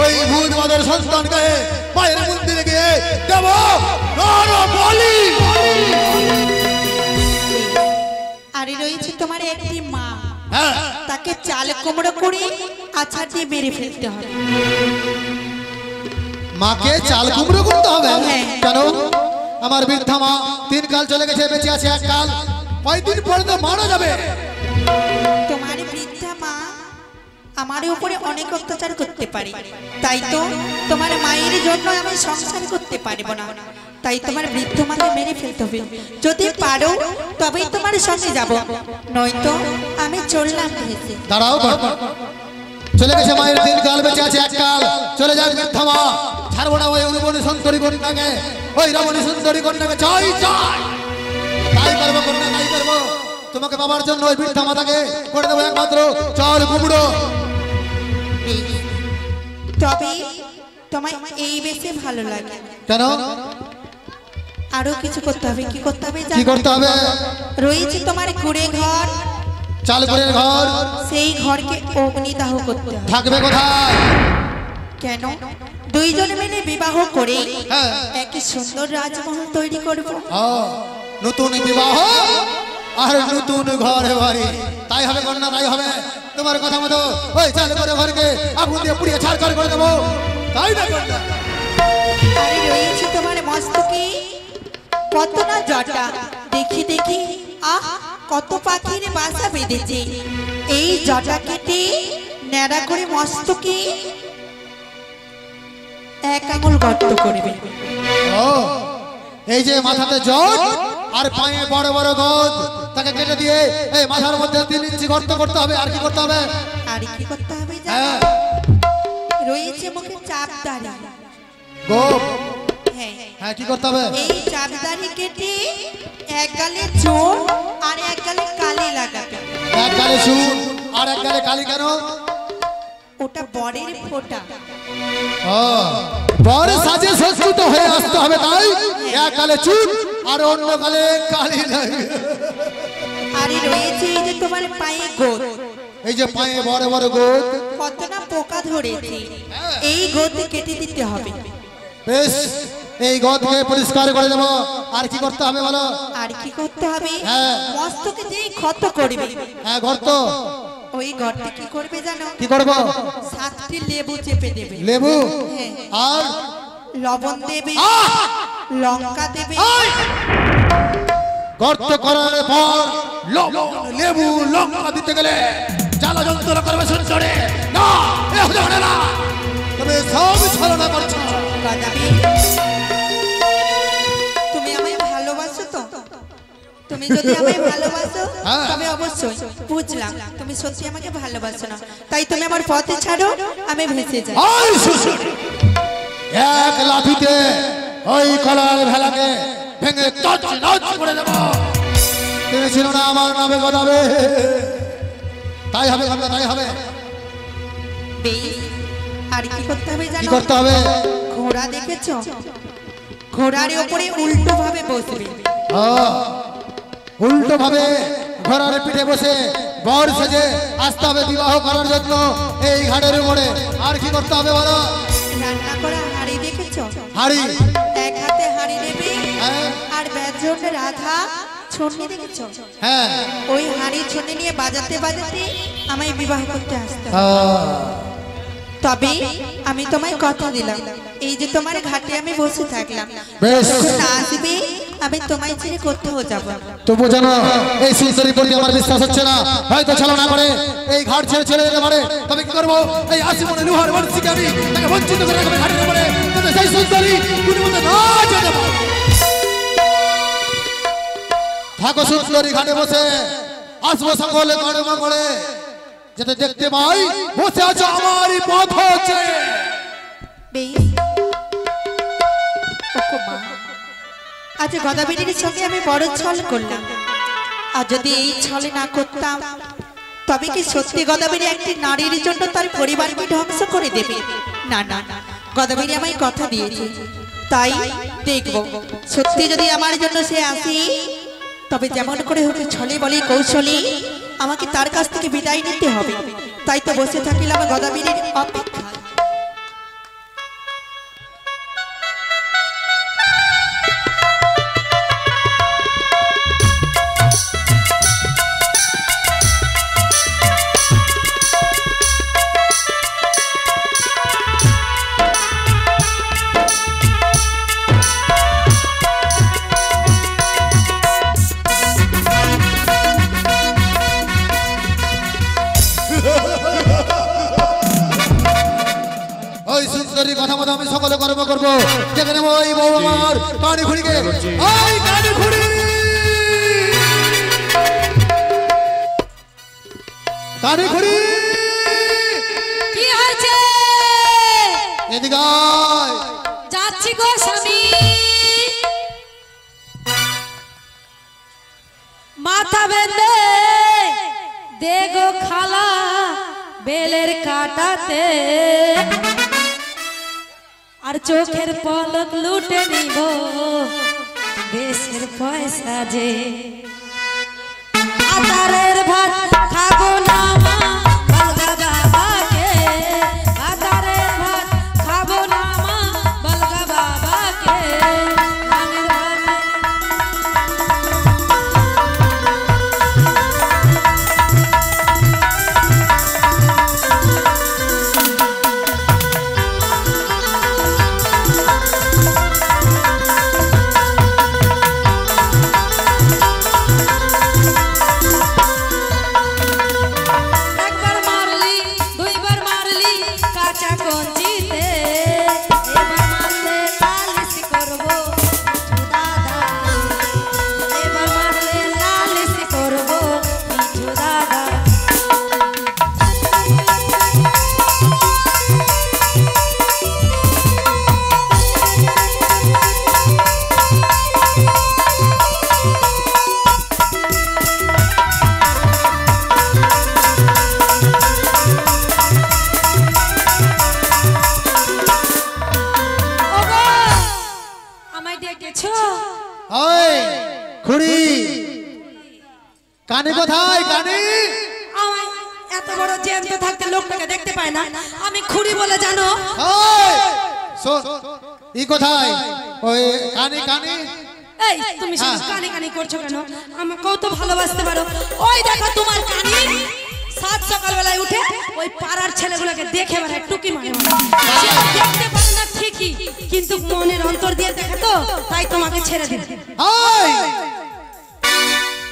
[SPEAKER 2] ওই ভূতবাদের সন্তানকে মায়ের মন্দিরে গিয়ে দেব বলি।
[SPEAKER 1] আরে রয়েছে তোমার একটি মা,
[SPEAKER 2] হ্যাঁ,
[SPEAKER 1] তাকে চাল কুমড়ো করে আছাড় দিয়ে মেরে ফেলতে হবে।
[SPEAKER 2] মাকে চাল কুমড়ো করতে হবে?
[SPEAKER 1] হ্যাঁ।
[SPEAKER 2] কেন? আমার বৃদ্ধা মা 3 কাল চলে গেছে, বেঁচে আছে 1 কাল, কয়দিন পরে তো মারা যাবে।
[SPEAKER 1] তোমার বৃদ্ধা মা আমার উপরে অনেক অত্যাচার করতে পারে, তাই তো তোমার মায়ের জন্য আমি সংসার করতে পারবো না, তাই তোমার বৃদ্ধ মাকে মেরে ফেলতে হবে। যদি পারো তবেই তোমার সঙ্গে যাব, নয়তো আমি চললাম ভেসে।
[SPEAKER 2] দাঁড়াও, চলে গেছে মায়ের 3 কাল, বেঁচে আছে 1 কাল, চলে যাক বৃদ্ধা মা। ছাড়বো না ওই রমণী সুন্দরী কন্যাকে, ওই রমণী সুন্দরী কন্যাকে চাই চাই, তাই করবো কন্যা, তাই করবো। তোমাকে পাবার জন্য ওই বৃদ্ধা মাতাকে করে দেবো একমাত্র চাল কুমড়ো।
[SPEAKER 1] তবে তোমায় এই বেশি ভালো লাগে।
[SPEAKER 2] কেন?
[SPEAKER 1] আরো কিছু করতে হবে। কি করতে হবে
[SPEAKER 2] কি
[SPEAKER 1] জানো?
[SPEAKER 2] করতে হবে?
[SPEAKER 1] রয়েছে তোমার কুড়ে ঘর,
[SPEAKER 2] চাল করে ঘর,
[SPEAKER 1] সেই ঘরকে অগ্নিদাহ করতে হবে।
[SPEAKER 2] থাকবে কোথায়?
[SPEAKER 1] কেন? দুইজনে মিলে বিবাহ করে
[SPEAKER 2] হ্যাঁ।
[SPEAKER 1] একটি সুন্দর রাজমহল তৈরি করব।
[SPEAKER 2] নতুন বিবাহ আর নতুন ঘর বাড়ি, তাই হবে কন্যা, তাই হবে। তোমার কথা মতো ওই চাল করে ঘরকে আগুন দিয়ে পুড়িয়ে ছাড়খাড় করে দেবো, তাই না কন্যা?
[SPEAKER 1] আরে রয়েছে তোমার মস্তকে কত না জটা, দেখি দেখি আহ কত পাখির বাসা বেঁধেছে। এই জটা কেটে ন্যাড়া করে মস্তকে 1 আঙুল গর্ত করবে।
[SPEAKER 2] ও, এই যে মাথাতে জট আর পায়ে বড় বড় গদ, তাকে কেটে দিয়ে এই মাথার মধ্যে 3 ইঞ্চি গর্ত করতে হবে। আর কি করতে হবে?
[SPEAKER 1] আর কি করতে হবে জানো?
[SPEAKER 2] হ্যাঁ,
[SPEAKER 1] রয়েছে মুখে চাপদারি।
[SPEAKER 2] গোপ।
[SPEAKER 1] হ্যাঁ,
[SPEAKER 2] হ্যাঁ, কি করতে হবে?
[SPEAKER 1] এই চাপদারি কেটে 1 গালে চোর আর 1 গালে কালি লাগাবে।
[SPEAKER 2] 1 গালে চুন আর 1 গালে কালি। কেন?
[SPEAKER 1] ওটা বরের ফোঁটা।
[SPEAKER 2] বর সাজে সজ্জিত হয়ে আসতে হবে, তাই 1 গালে চুন আর অন্য গালে কালি লাগবে।
[SPEAKER 1] আরে রয়েছে এই যে তোমার পায়ে গোদ,
[SPEAKER 2] এই যে পায়ে বড় বড় গোদ,
[SPEAKER 1] কত না পোকা ধরেছে, এই গোদ কেটে দিতে হবে।
[SPEAKER 2] বেশ, এই গদকে পরিষ্কার করে দেবো। আর কি করতে হবে বলো?
[SPEAKER 1] আর কি করতে হবে?
[SPEAKER 2] হ্যাঁ।
[SPEAKER 1] মস্তকে যেই ক্ষত করবে,
[SPEAKER 2] হ্যাঁ, গর্ত।
[SPEAKER 1] ওই গর্তে কি করবে জানো?
[SPEAKER 2] কি করবো?
[SPEAKER 1] 7টি লেবু চেপে দেবে।
[SPEAKER 2] লেবু
[SPEAKER 1] হ্যাঁ।
[SPEAKER 2] আর
[SPEAKER 1] লবণ দেবে, লঙ্কা দেবে।
[SPEAKER 2] গর্ত করার পর লবণ, লেবু, লঙ্কা দিতে গেলে জ্বালা যন্ত্রণা করবে সুন্দরী। না, এ হতে পারে না। তবে সব ছলনা করছো।
[SPEAKER 1] বাদাবি, তুমি আমায় ভালোবাসো তো? তুমি যদি আমায় ভালোবাসো
[SPEAKER 2] হ্যাঁ।
[SPEAKER 1] তবে অবশ্যই বুঝলাম তুমি সত্যি আমাকে ভালোবাসো না, তাই তুমি আমার পথে ছাড়ো, আমি ভেসে যাই।
[SPEAKER 2] ওই সুন্দরী, 1 লাফিতে ওই কলার ভেলাকে ভেঙে তছনছ করে দেবো। তুমি ছিল না আমার নামে গদাবে, তাই হবে কন্যা, তাই হবে।
[SPEAKER 1] বেশ, আর কি করতে হবে
[SPEAKER 2] কি
[SPEAKER 1] জানো?
[SPEAKER 2] করতে হবে?
[SPEAKER 1] ঘোড়া দেখেছো? ঘোড়ার উপরে উল্টো ভাবে বসবে।
[SPEAKER 2] উল্টো ভাবে ঘোড়ার পিঠে বসে বর সেজে আসতে হবে বিবাহ করার জন্য এই ঘাটের উপরে। আর কি করতে হবে বলো?
[SPEAKER 1] রান্না করা হাঁড়ি দেখেছো?
[SPEAKER 2] হাড়ি।
[SPEAKER 1] 1 হাতে হাঁড়ি নেবে,
[SPEAKER 2] হ্যাঁ।
[SPEAKER 1] আর ব্যাজন রাধা ছন্নি দেখেছো?
[SPEAKER 2] হ্যাঁ।
[SPEAKER 1] ওই হাঁড়ি ছন্নি নিয়ে বাজাতে বাজাতে আমায় বিবাহ করতে আসতে হবে। তবে আমি তোমায় কথা দিলাম, এই যে তোমার ঘাটে আমি বসে থাকলাম,
[SPEAKER 2] বেশ।
[SPEAKER 1] যখন আসবে আমি তোমায় ছেড়ে কোথাও যাব না।
[SPEAKER 2] তবু জানো এই সুন্দরীর প্রতি আমার বিশ্বাস হচ্ছে না, হয়তো ছলনা করে এই ঘাট ছেড়ে চলে যেতে পারে। তবে কি করবো? এই আশিমনে লোহার বর্ষিকে আমি তাকে বঞ্চিত করে রাখবে ঘাটের উপরে, যাতে সেই সুন্দরী কোনো মতে না যেতে পারে। থাকো সুন্দরী ঘাটে বসে, আসবো সকলে গড়ে মঙ্গলে, যাতে দেখতে পাই বসে আছো আমারই পথ হচ্ছে।
[SPEAKER 1] বেশ, ওকো মা, আজ গদাবিনীর সঙ্গে আমি বড় ছল করলাম, আর যদি এই ছলে না করতাম তবে কি সত্যি গদাবরী একটি নারীর জন্য তার পরিবারকে ধ্বংস করে দেবে? না না, গদাবরী আমায় কথা দিয়েছে, তাই দেখব সত্যি যদি আমার জন্য সে আসে, তবে যেমন করে হোক ছলে বলে কৌশলে আমাকে তার কাছ থেকে বিদায় নিতে হবে। তাই তো বসে থাকিলাম গদাবরীর অপেক্ষা।
[SPEAKER 2] কথা মতো আমি সকলে কর্ম করবো। যেখানে ওই বউ আমার কানে খুঁড়িকে ওই কানে খুঁড়ি কানে খুঁড়ি
[SPEAKER 3] কি হয়েছে?
[SPEAKER 2] এদিকে
[SPEAKER 3] যাচ্ছি গো স্বামী। মাথা বেঁধে দে গো খালা বেলের কাটাতে, আর চোখের পলক লুটে নিব দেশের পয়সা যে। আতারের ভাত খাবো না মা বলগা বাবাকে, আতারের ভাত খাবো না মা বলগা বাবাকে।
[SPEAKER 2] কানে কোথায়? কানে
[SPEAKER 3] এত বড় জ্যান্ত থাকতে লোকটাকে দেখতে পায় না, আমি খুঁড়ি বলে জানো?
[SPEAKER 2] ই কোথায়? ওই কানে কানে।
[SPEAKER 3] এই তুমি শুধু কানে কানে করছো কেন? আমাকেও তো ভালোবাসতে পারো। ওই দেখো তোমার কানে সাত সকালবেলায় উঠে ওই পাড়ার ছেলেগুলোকে দেখে বেড়ায় টুকি মারে। দেখতে পারে না ঠিকই, কিন্তু মনের অন্তর দিয়ে দেখে তো, তাই তোমাকে ছেড়ে দিল।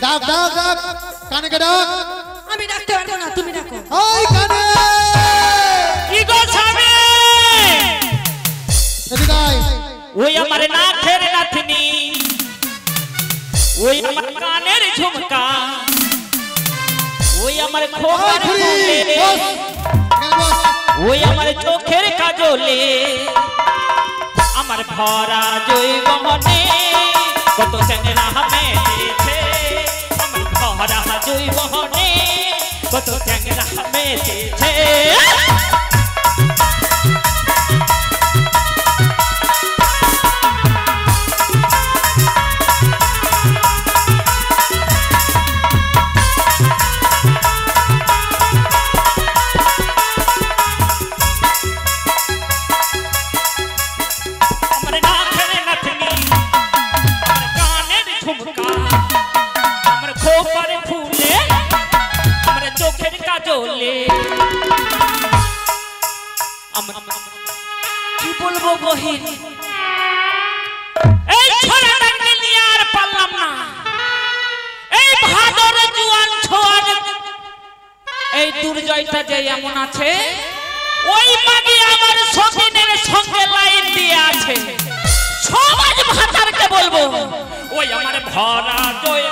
[SPEAKER 2] ডাক ডাক ডাক কানে কে ডাক।
[SPEAKER 3] আমি ডাকতে পারবো না, তুমি ডাকো।
[SPEAKER 2] ওই কানে
[SPEAKER 4] কি গো স্বামী?
[SPEAKER 2] এদিকে আয়।
[SPEAKER 4] ওই আমার নাথের নাতনি, ওই আমার কানের ঝুমকা, ওই আমার খোপার ফুলে, ওই আমার চোখের কাজলে, আমার ভরা জৈবনে কত চ্যাংরা মেতেছে, আমার ভরা জৈবনে কত চ্যাংরা মেতেছে। কি বলবো বহিন, এই ছোড়াটাকে নিয়ে আর পারলাম না। এই ভাদর জুয়ান ছোয়ার এই দুর্জয়টা যে এমন আছে, ওই মাগি আমার সতীনের সঙ্গে লাইন দিয়ে আছে। সমাজ ভাতারকে বলবো, ওই আমার ভরা জয়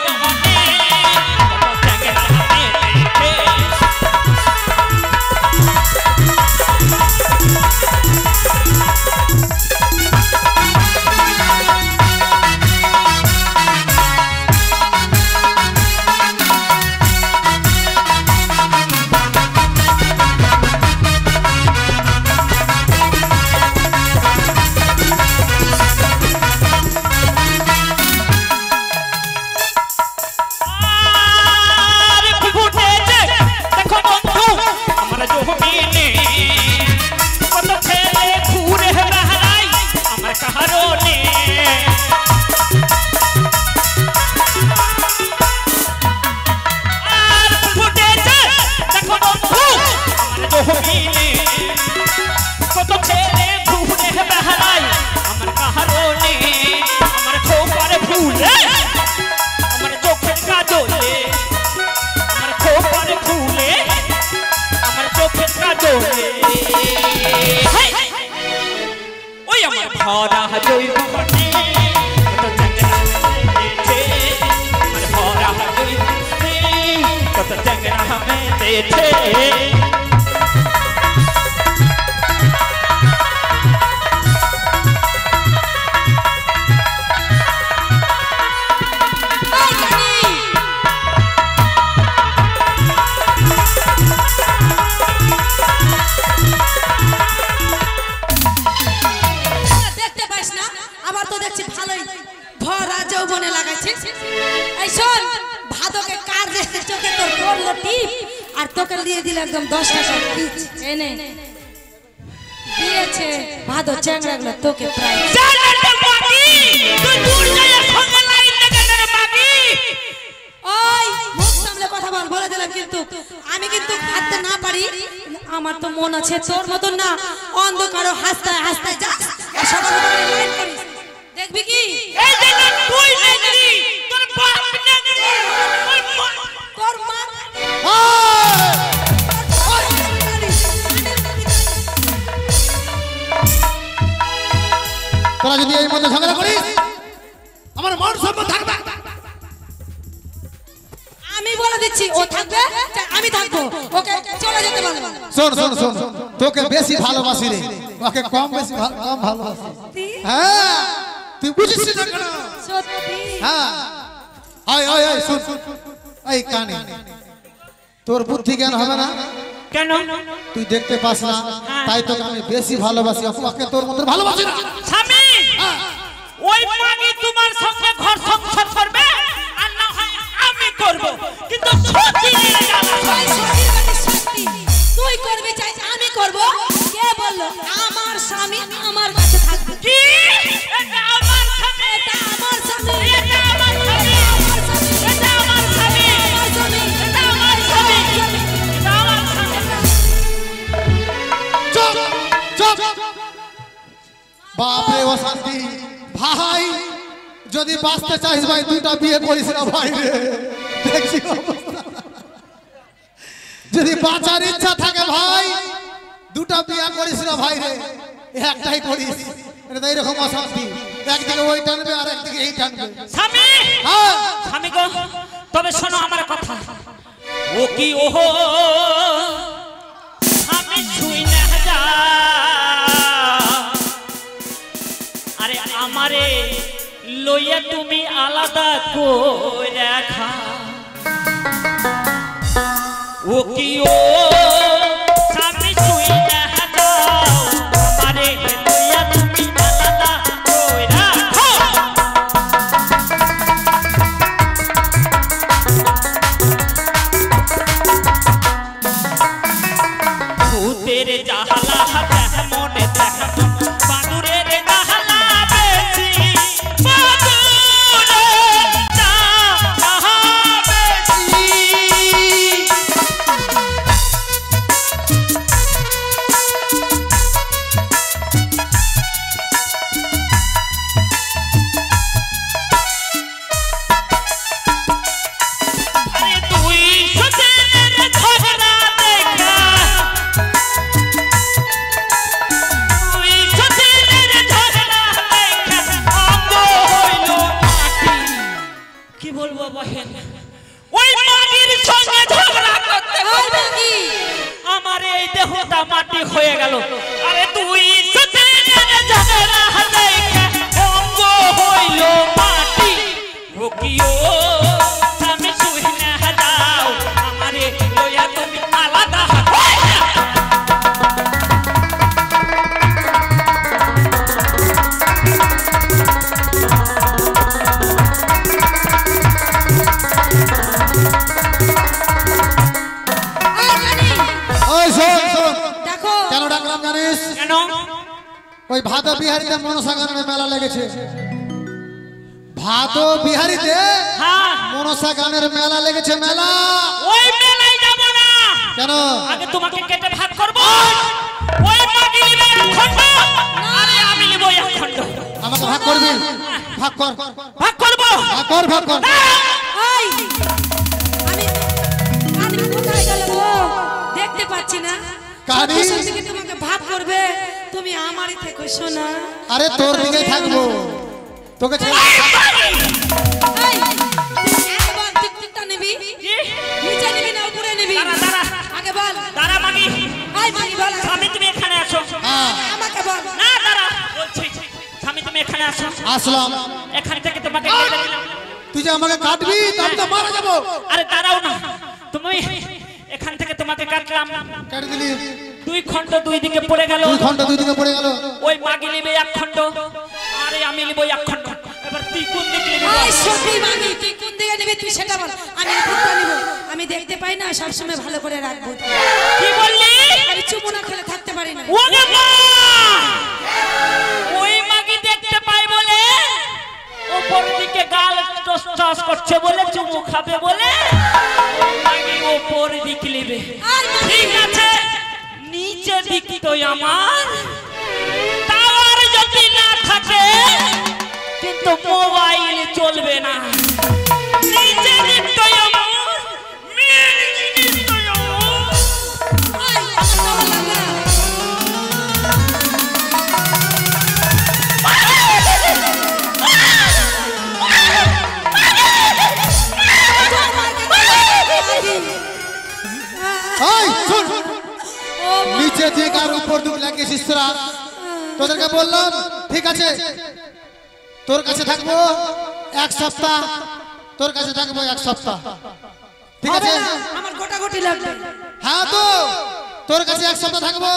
[SPEAKER 4] ফুলে আমার চোখের কাজলে আমার খোপার ফুলে আমার চোখের কাজলে ওই আমার ভরা জৈবনে কত চ্যাংড়া আমার ভরা জৈবনে কত চ্যাংড়া মেতেছে
[SPEAKER 3] আর তোকে দিয়ে দিল একদম 10 টাকা পিচ এনে দিয়েছে ভাদো চ্যাংড়াগুলো তোকে প্রায়
[SPEAKER 4] জানাতে বাকি তুই দূর যায় সঙ্গে লাইন লাগানোর বাকি
[SPEAKER 3] ওই মুখ সামলে কথা বলে দিলাম কিন্তু আমি কিন্তু হাঁটতে না পারি আমার তো মন আছে তোর মতন না অন্ধকারও হাসতে হাসতে যাস সবার লাইন করিস দেখবি কি
[SPEAKER 4] এই যে তুই নেগরি তোর বাপ নেগরি
[SPEAKER 3] তোর মা
[SPEAKER 2] তোরা যদি এই মধ্যে ঝগড়া করিস আমার মান সম্মান থাকবে
[SPEAKER 3] আমি বলে দিচ্ছি ও থাকবে আমি থাকবো ওকে চলে যেতে বলবো
[SPEAKER 2] শোন শোন শোন তোকে বেশি ভালোবাসি রে ওকে কম বেশি কম ভালোবাসি হ্যাঁ তুই বুঝিস না কেন
[SPEAKER 3] সত্যি
[SPEAKER 2] হ্যাঁ আয় আয় আয় শুন এই কানে তোর বুদ্ধি জ্ঞান হবে না
[SPEAKER 4] কেন
[SPEAKER 2] তুই দেখতে পাস না তাই তোকে আমি বেশি ভালোবাসি ওকে তোর মতো ভালোবাসি না
[SPEAKER 4] স্বামী ওই মাগি তোমার সঙ্গে ঘর সংসার করবে আর না হয় আমি করব কিন্তু সত্যি নিয়ে যাবে
[SPEAKER 3] সত্যি তুই করবি চাই আমি করব কে বললো আমার স্বামী আমার কাছে থাকবে
[SPEAKER 4] কি এটা আমার স্বামী
[SPEAKER 3] এটা আমার স্বামী
[SPEAKER 4] এটা আমার স্বামী এটা আমার স্বামী এটা আমার স্বামী এটা আমার স্বামী
[SPEAKER 2] চুপ চুপ বাপরে ও শান্তি ভাই যদি বাঁচতে চাইস ভাই দুইটা বিয়ে করিস না ভাই রে দেখছি অবস্থা। যদি বাঁচার ইচ্ছা থাকে ভাই দুটা বিয়ে করিস না ভাই রে একটাই করিস এটা এরকম অশান্তি একদিকে ওই টানবে আর একদিকে এই টানবে
[SPEAKER 4] স্বামী
[SPEAKER 2] হ্যাঁ
[SPEAKER 4] স্বামী গো তবে শোনো আমার কথা ও কি ওহো আমি শুই না যা আরে আমারে লইয়া তুমি আলাদা করে রাখা ও কি ও স্বামী শুই না যাও আমারে লইয়া তুমি আলাদা করে রাখা ভূতের জাহালা মনে দেখা বাদুরের জাহালা বেশি বাদুরের জাহালা বেশি আরে তুই সুদের ঝগড়া দেখা তুই সুদের ঝগড়া দেখা অঙ্গ হইল মাটি কি বলবো বহেন ওই মাটির সঙ্গে ঝগড়া করতে করতে আমার এই দেহটা মাটি হয়ে গেল আরে তুই সুদের ঝগড়া দেখা অঙ্গ হইল মাটি ও কি ও আমি শুই না যাও আমারে লইয়া তুমি আলাদা হইয়া
[SPEAKER 2] ওই শোন শোন
[SPEAKER 3] দেখো
[SPEAKER 2] কেন ডাকলাম জানিস
[SPEAKER 4] কেন
[SPEAKER 2] ওই ভাদো বিহারিতে মনসা গানের মেলা লেগেছে ভাদো বিহারিতে
[SPEAKER 4] হ্যাঁ
[SPEAKER 2] মনসা গানের মেলা লেগেছে মেলা
[SPEAKER 4] ওই মেলায় যাব না
[SPEAKER 2] কেন
[SPEAKER 4] আগে তোমাকে কেটে ভাগ করব ওই মাগি নিবে এক খণ্ড আরে আমি নিব এক খণ্ড
[SPEAKER 2] আমাকে ভাগ করবি, ভাগ কর,
[SPEAKER 4] ভাগ করবো।
[SPEAKER 2] ভাগ কর, ভাগ কর।
[SPEAKER 3] এই, আমি কানে কোথায় গেল গো? দেখতে পাচ্ছি না।
[SPEAKER 2] কানে?
[SPEAKER 3] সত্যি সত্যি কি তোমাকে ভাগ করবে? তুমি আমারই থেকো সোনা।
[SPEAKER 2] আরে তোর দিকেই থাকবো, তোকে ছেড়ে
[SPEAKER 3] এই, আগে বল তুই কোনটা নিবি? নিচে নিবি না উপরে নিবি?
[SPEAKER 4] দাঁড়া, দাঁড়া।
[SPEAKER 3] আগে বল।
[SPEAKER 4] দাঁড়া মাগি,
[SPEAKER 3] এই মাগি বল।
[SPEAKER 4] স্বামী তুমি এখানে আসো।
[SPEAKER 2] হ্যাঁ,
[SPEAKER 3] আমাকে বল।
[SPEAKER 4] না দাঁড়া, বলছি স্বামী তুমি এখানে আসো।
[SPEAKER 2] আসলাম।
[SPEAKER 4] এখান থেকে তোমাকে কেটে দিলাম।
[SPEAKER 2] তুই যে আমাকে কাটবি তা আমি তো মারা যাবো।
[SPEAKER 4] আরে দাঁড়াও না, তুমি এখান থেকে তোমাকে কাটলাম।
[SPEAKER 2] কেটে দিলি,
[SPEAKER 4] 2 খণ্ড 2 দিকে পড়ে গেল।
[SPEAKER 2] 2 খণ্ড 2 দিকে পড়ে গেল।
[SPEAKER 4] ওই মাগি নিবে 1 খণ্ড, আরে আমি নিব 1 খণ্ড। এবার তুই কোন দিকে নিবি?
[SPEAKER 3] এই সত্যি মাগি তুই কোন দিকে নিবি তুই সেটা বল। আমি কোনটা নিব? আমি দেখতে পাই না, সব সময় ভালো করে রাখবো।
[SPEAKER 4] কি বললি?
[SPEAKER 3] আমি চুমু না খেলে থাকতে পারি না।
[SPEAKER 4] ওরে মা! ওই মাগি দেখতে পাই বলে উপর দিকে গাল টস করছে বলে চুমু খাবে বলে ওই মাগি উপর দিক নেবে।
[SPEAKER 3] আর মাগি
[SPEAKER 4] ঠিক আছে, নিচে দিক তো আমার টাওয়ার যদি না থাকে কিন্তু মোবাইল চলবে না। নিচে দিক তো আমার মেন জিনিস তো আমার।
[SPEAKER 3] আই আমার লাগা।
[SPEAKER 2] এই শুন, নিচে দিক আর উপর দিক লাগিয়েছিস তোরা। তোদেরকে বললাম ঠিক আছে, তোর কাছে থাকবো 1 সপ্তাহ, তোর কাছে থাকবো 1 সপ্তাহ, ঠিক আছে?
[SPEAKER 3] হবে না, আমার গোটাগুটি লাগবে।
[SPEAKER 2] হ্যাঁ তো তোর কাছে 1 সপ্তাহ থাকবো,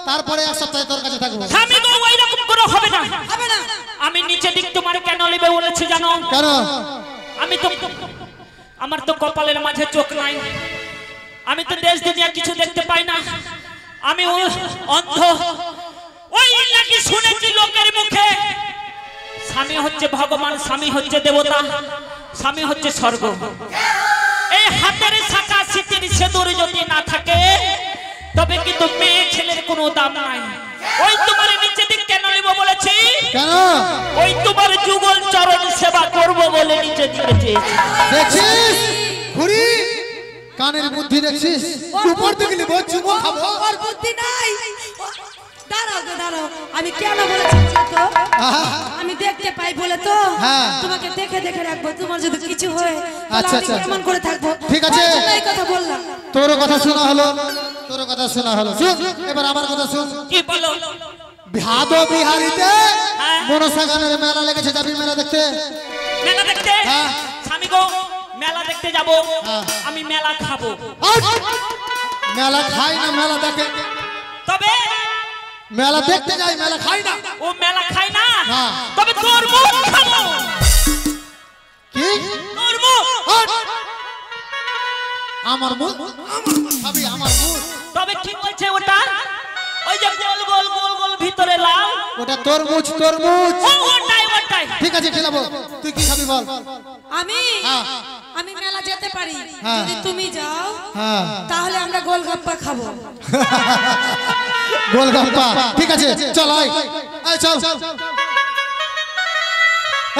[SPEAKER 2] তারপরে 1 সপ্তাহে তোর কাছে থাকবো।
[SPEAKER 4] স্বামী গো ওই রকম করে হবে না।
[SPEAKER 3] হবে না।
[SPEAKER 4] আমি নিচে দিক তোমার কেন নেবে বলেছি জানো?
[SPEAKER 2] কেন?
[SPEAKER 4] আমি তো আমার তো কপালের মাঝে চোখ নাই, আমি তো দেশ দুনিয়া কিছু দেখতে পাই না, আমি অন্ধ। ওই নাকি শুনেছি লোকের মুখে স্বামী হচ্ছে ভগবান, স্বামী হচ্ছে দেবতা, স্বামী হচ্ছে স্বর্গ। এই হাতের শাখা সিঁথির সিঁদুর যদি না থাকে তবে কিন্তু মেয়ে ছেলের কোনো দাম নাই। ওই তোমার নিচে দিক কেন নেব বলেছি?
[SPEAKER 2] কেন?
[SPEAKER 4] ওই তোমার যুগল চরণ সেবা করব বলে নিচে দিকে চেয়েছি।
[SPEAKER 2] দেখছিস ঘুরি, কানের বুদ্ধি দেখছিস? উপর দিকে নিবো, চুমো খাবো।
[SPEAKER 3] ওর বুদ্ধি নাই। দাঁড়াও তো দাঁড়াও, আমি কেন বলেছি তো? আমি দেখতে পাই বলে তো
[SPEAKER 2] হ্যাঁ।
[SPEAKER 3] তোমাকে দেখে দেখে রাখবো। তোমার যদি কিছু হয় তাহলে
[SPEAKER 2] আচ্ছা,
[SPEAKER 3] আমি
[SPEAKER 2] আচ্ছা।
[SPEAKER 3] কেমন করে থাকবো?
[SPEAKER 2] ঠিক আছে।
[SPEAKER 3] তার জন্য এই কথা বললাম।
[SPEAKER 2] তোর কথা শোনা হলো, তোর কথা শোনা হলো। শুন এবার আমার কথা শুন।
[SPEAKER 4] কি বলো?
[SPEAKER 2] ভাদো বিহারিতে
[SPEAKER 4] হ্যাঁ।
[SPEAKER 2] মনসা গানের মেলা লেগেছে, যাবি মেলা দেখতে?
[SPEAKER 4] মেলা দেখতে?
[SPEAKER 2] হ্যাঁ।
[SPEAKER 4] স্বামী গো মেলা দেখতে যাব,
[SPEAKER 2] হ্যাঁ।
[SPEAKER 4] আমি মেলা খাবো।
[SPEAKER 2] আউট! মেলা খাই না, মেলা দেখে।
[SPEAKER 4] তবে
[SPEAKER 2] মেলা দেখতে যাই, মেলা খাই না।
[SPEAKER 4] ও মেলা খাই না,
[SPEAKER 2] হ্যাঁ।
[SPEAKER 4] তবে তোর মুখ খাবো।
[SPEAKER 2] কি?
[SPEAKER 4] তোর মুখ।
[SPEAKER 2] আউট! আমার মুখ, আমার মুখ খাবি, আমার মুখ।
[SPEAKER 4] তবে কি বলছে ওটা? ওই যে গোল গোল গোল গোল ভিতরে লাল,
[SPEAKER 2] ওটা তরমুজ, তরমুজ।
[SPEAKER 4] ওটাই ওটাই।
[SPEAKER 2] ঠিক আছে খেলাবো, তুই কি খাবি বল?
[SPEAKER 3] আমি
[SPEAKER 2] হ্যাঁ।
[SPEAKER 3] আমি মেলা যেতে পারি,
[SPEAKER 2] হ্যাঁ।
[SPEAKER 3] যদি তুমি যাও
[SPEAKER 2] হ্যাঁ,
[SPEAKER 3] তাহলে আমরা গোলগাপ্পা খাবো।
[SPEAKER 2] গোলগাপ্পা। ঠিক আছে চল, আয় আয়, চল।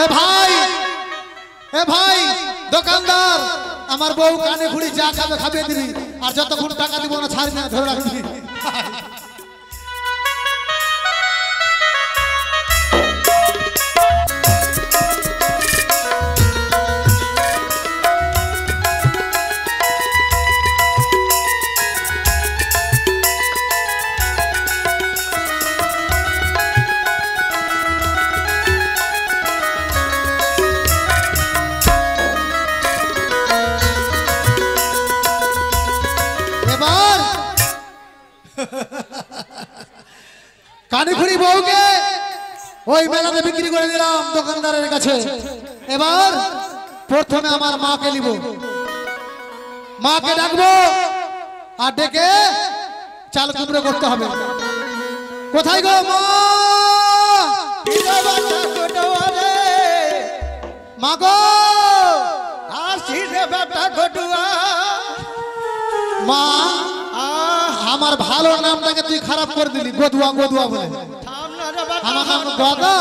[SPEAKER 2] এ ভাই, এ ভাই দোকানদার, আমার বউ কানে ঘুড়ি যা খাবে খাবিয়ে দিবি, আর যতক্ষণ টাকা দিব না ছাড়বি না, ধরে রাখবি। এবার কানে ঘুড়ি বউকে ওই মেলাতে বিক্রি করে দিলাম দোকানদারের কাছে। এবার প্রথমে আমার মাকে নিব, মাকে ডাকবো, আর ডেকে চাল কুমড়ো করতে হবে। কোথায় গো মা? মা গো, মা আমার ভালো নামটাকে তুই খারাপ করে দিলি, গদুয়া গদুয়া বলে। আমার নাম গদা,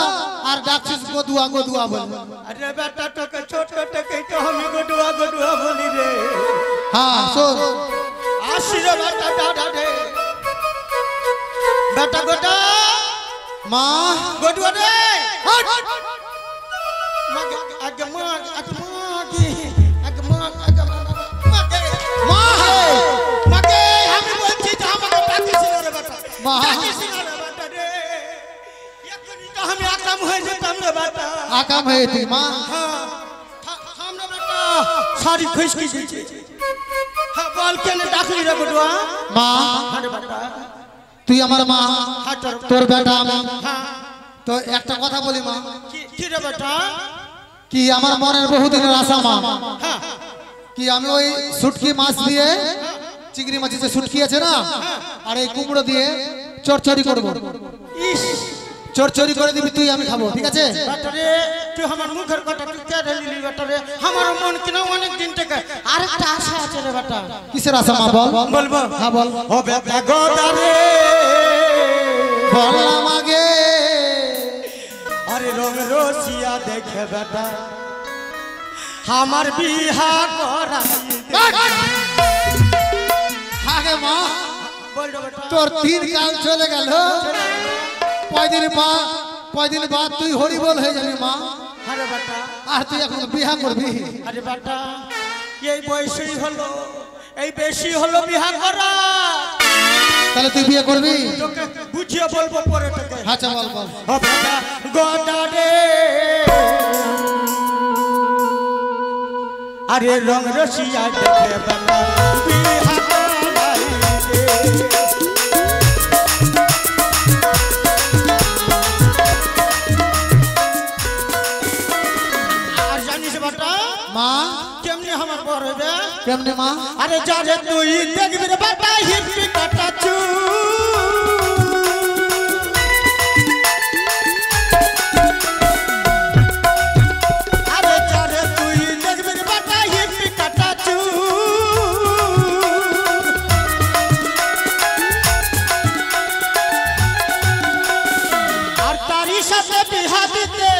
[SPEAKER 2] আর ডাকছিস গদুয়া গদুয়া বল।
[SPEAKER 5] আরে বেটা তোকে ছোট থেকে তো আমি গডুয়া গডুয়া বলি রে।
[SPEAKER 2] হ্যাঁ শোন
[SPEAKER 5] আসি রে বেটা দাদা রে বেটা গোটা
[SPEAKER 2] মা
[SPEAKER 5] গডুয়া রে
[SPEAKER 2] হট!
[SPEAKER 5] মাগে আগে মা
[SPEAKER 2] মা
[SPEAKER 5] মাগে আমি বলছি যে আমাকে ডাকিস রে বেটা
[SPEAKER 2] মা
[SPEAKER 5] ডাকিস রে বেটা রে এখনই তো আমি আকাম হয়ে যেতাম রে বেটা।
[SPEAKER 2] আকাম হয়ে তুই মা
[SPEAKER 5] আমরা বেটা সারি খুশকি দিয়েছি। হ্যাঁ বল কেন ডাকলি রে গডুয়া?
[SPEAKER 2] মা
[SPEAKER 5] আরে বেটা
[SPEAKER 2] তুই আমার মা
[SPEAKER 5] হ্যাঁ
[SPEAKER 2] তোর বেটা আমি
[SPEAKER 5] হ্যাঁ
[SPEAKER 2] তো একটা কথা বলি মা
[SPEAKER 5] কি রে বেটা?
[SPEAKER 2] কি আমার মনের বহুদিনের আশা মা
[SPEAKER 5] হ্যাঁ
[SPEAKER 2] কি আমি ওই শুটকি মাছ দিয়ে চিংড়ি মাছের যে শুটকি আছে না আর এই কুমড়ো দিয়ে চরচরি করব
[SPEAKER 5] ইস
[SPEAKER 2] চরচরি করে দিবি তুই আমি খাবো ঠিক আছে
[SPEAKER 5] বেটা রে তুই আমার মুখের কথা তুই কেড়ে নিলি বেটা রে। আমার মন কিনা অনেক দিন থেকে আরেকটা আশা আছে রে বেটা।
[SPEAKER 2] কিসের আশা মা বল
[SPEAKER 5] বলবো
[SPEAKER 2] হ্যাঁ বল
[SPEAKER 5] ও বেটা গোদা রে
[SPEAKER 2] বললাম আগে
[SPEAKER 5] আরে রং রসিয়া দেখে বেটা আমার বিহা করাই
[SPEAKER 2] আগে মা
[SPEAKER 5] বল রে বেটা
[SPEAKER 2] তোর 3 কাল চলে গেল কয়দিন বাদ তুই হরি বল হয়ে যাবি মা
[SPEAKER 5] আরে বেটা
[SPEAKER 2] আর তুই এখন বিয়া করবি
[SPEAKER 5] আরে বেটা এই বয়সই হলো এই বেশি হলো বিহা করা।
[SPEAKER 2] তাহলে তুই বিয়ে করবি
[SPEAKER 5] তোকে বুঝিয়ে বলবো পরে তোকে।
[SPEAKER 2] আচ্ছা বল বল
[SPEAKER 5] ও বেটা গোদা রে আরে রং রসিয়া দেখে বেটা বিহা করাই রে। আর জানিস বেটা
[SPEAKER 2] মা
[SPEAKER 5] কেমনি আমার বর হবে?
[SPEAKER 2] কেমনে মা
[SPEAKER 5] আরে যারে তুই দেখবি রে বেটা হিপি কাটা চু আরে যারে তুই দেখবি রে বেটা হিপি কাটা চু আর তারই সাথে বিহা দিতে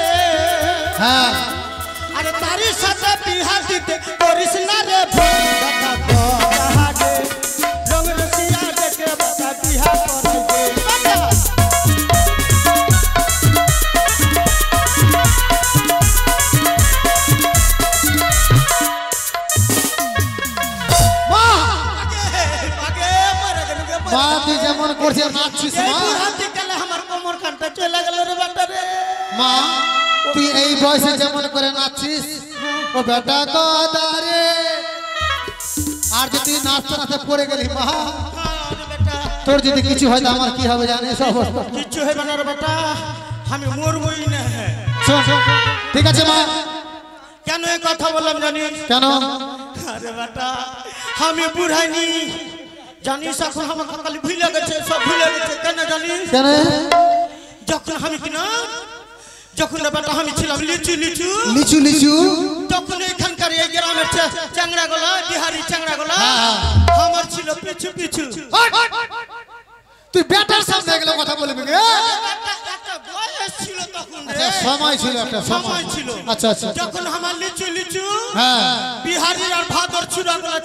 [SPEAKER 2] হ্যাঁ
[SPEAKER 5] আরে তারই সাথে বিহা দিতে করিস না রে বেটা গোদা রে রং রসিয়া দেখে বেটা বিহা করাই দে বেটা।
[SPEAKER 2] মা
[SPEAKER 5] আগে মরে গেল গে
[SPEAKER 2] মা তুই যেমন করছিস নাচছিস
[SPEAKER 5] এই
[SPEAKER 2] মা
[SPEAKER 5] বুড়াতে গেলে আমার কোমর কানটা চলে গেল রে বেটা রে।
[SPEAKER 2] মা তুই এই বয়সে যেমন করে নাচছিস ও বেটা গদারে আর যদি নাচতে নাচতে পড়ে গেলি মা
[SPEAKER 5] আরে বেটা
[SPEAKER 2] তোর যদি কিছু হয় তো আমার কি হবে জানিস অবস্থা
[SPEAKER 5] কিচ্ছু হবে না রে বেটা আমি মরবই না।
[SPEAKER 2] শোন শোন, ঠিক আছে মা
[SPEAKER 5] কেন এই কথা বললাম জানিস?
[SPEAKER 2] কেন
[SPEAKER 5] আরে বেটা আমি বুড়াইনি জানিস এখন আমার কাকালি ভুলে গেছে সব ভুলে গেছে কেন জানিস?
[SPEAKER 2] কেন
[SPEAKER 5] যখন আমি কিনা যখন রে বেটা আমি ছিলাম লিচু লিচু
[SPEAKER 2] লিচু লিচু
[SPEAKER 5] তখন এখানকার এই গ্রামের চ্যাংড়া গলা বিহারি চ্যাংড়া গলা
[SPEAKER 2] হ্যাঁ।
[SPEAKER 5] আমার ছিল পিছু পিছু।
[SPEAKER 2] তুই বেটার সামনে গেলে কথা বলবি রে?
[SPEAKER 5] একটা বয়স ছিল তখন রে।
[SPEAKER 2] আচ্ছা সময় ছিল একটা
[SPEAKER 5] সময় ছিল
[SPEAKER 2] আচ্ছা আচ্ছা
[SPEAKER 5] যখন আমার লিচু লিচু
[SPEAKER 2] হ্যাঁ
[SPEAKER 5] বিহারি আর ভাদর চূড়া গলা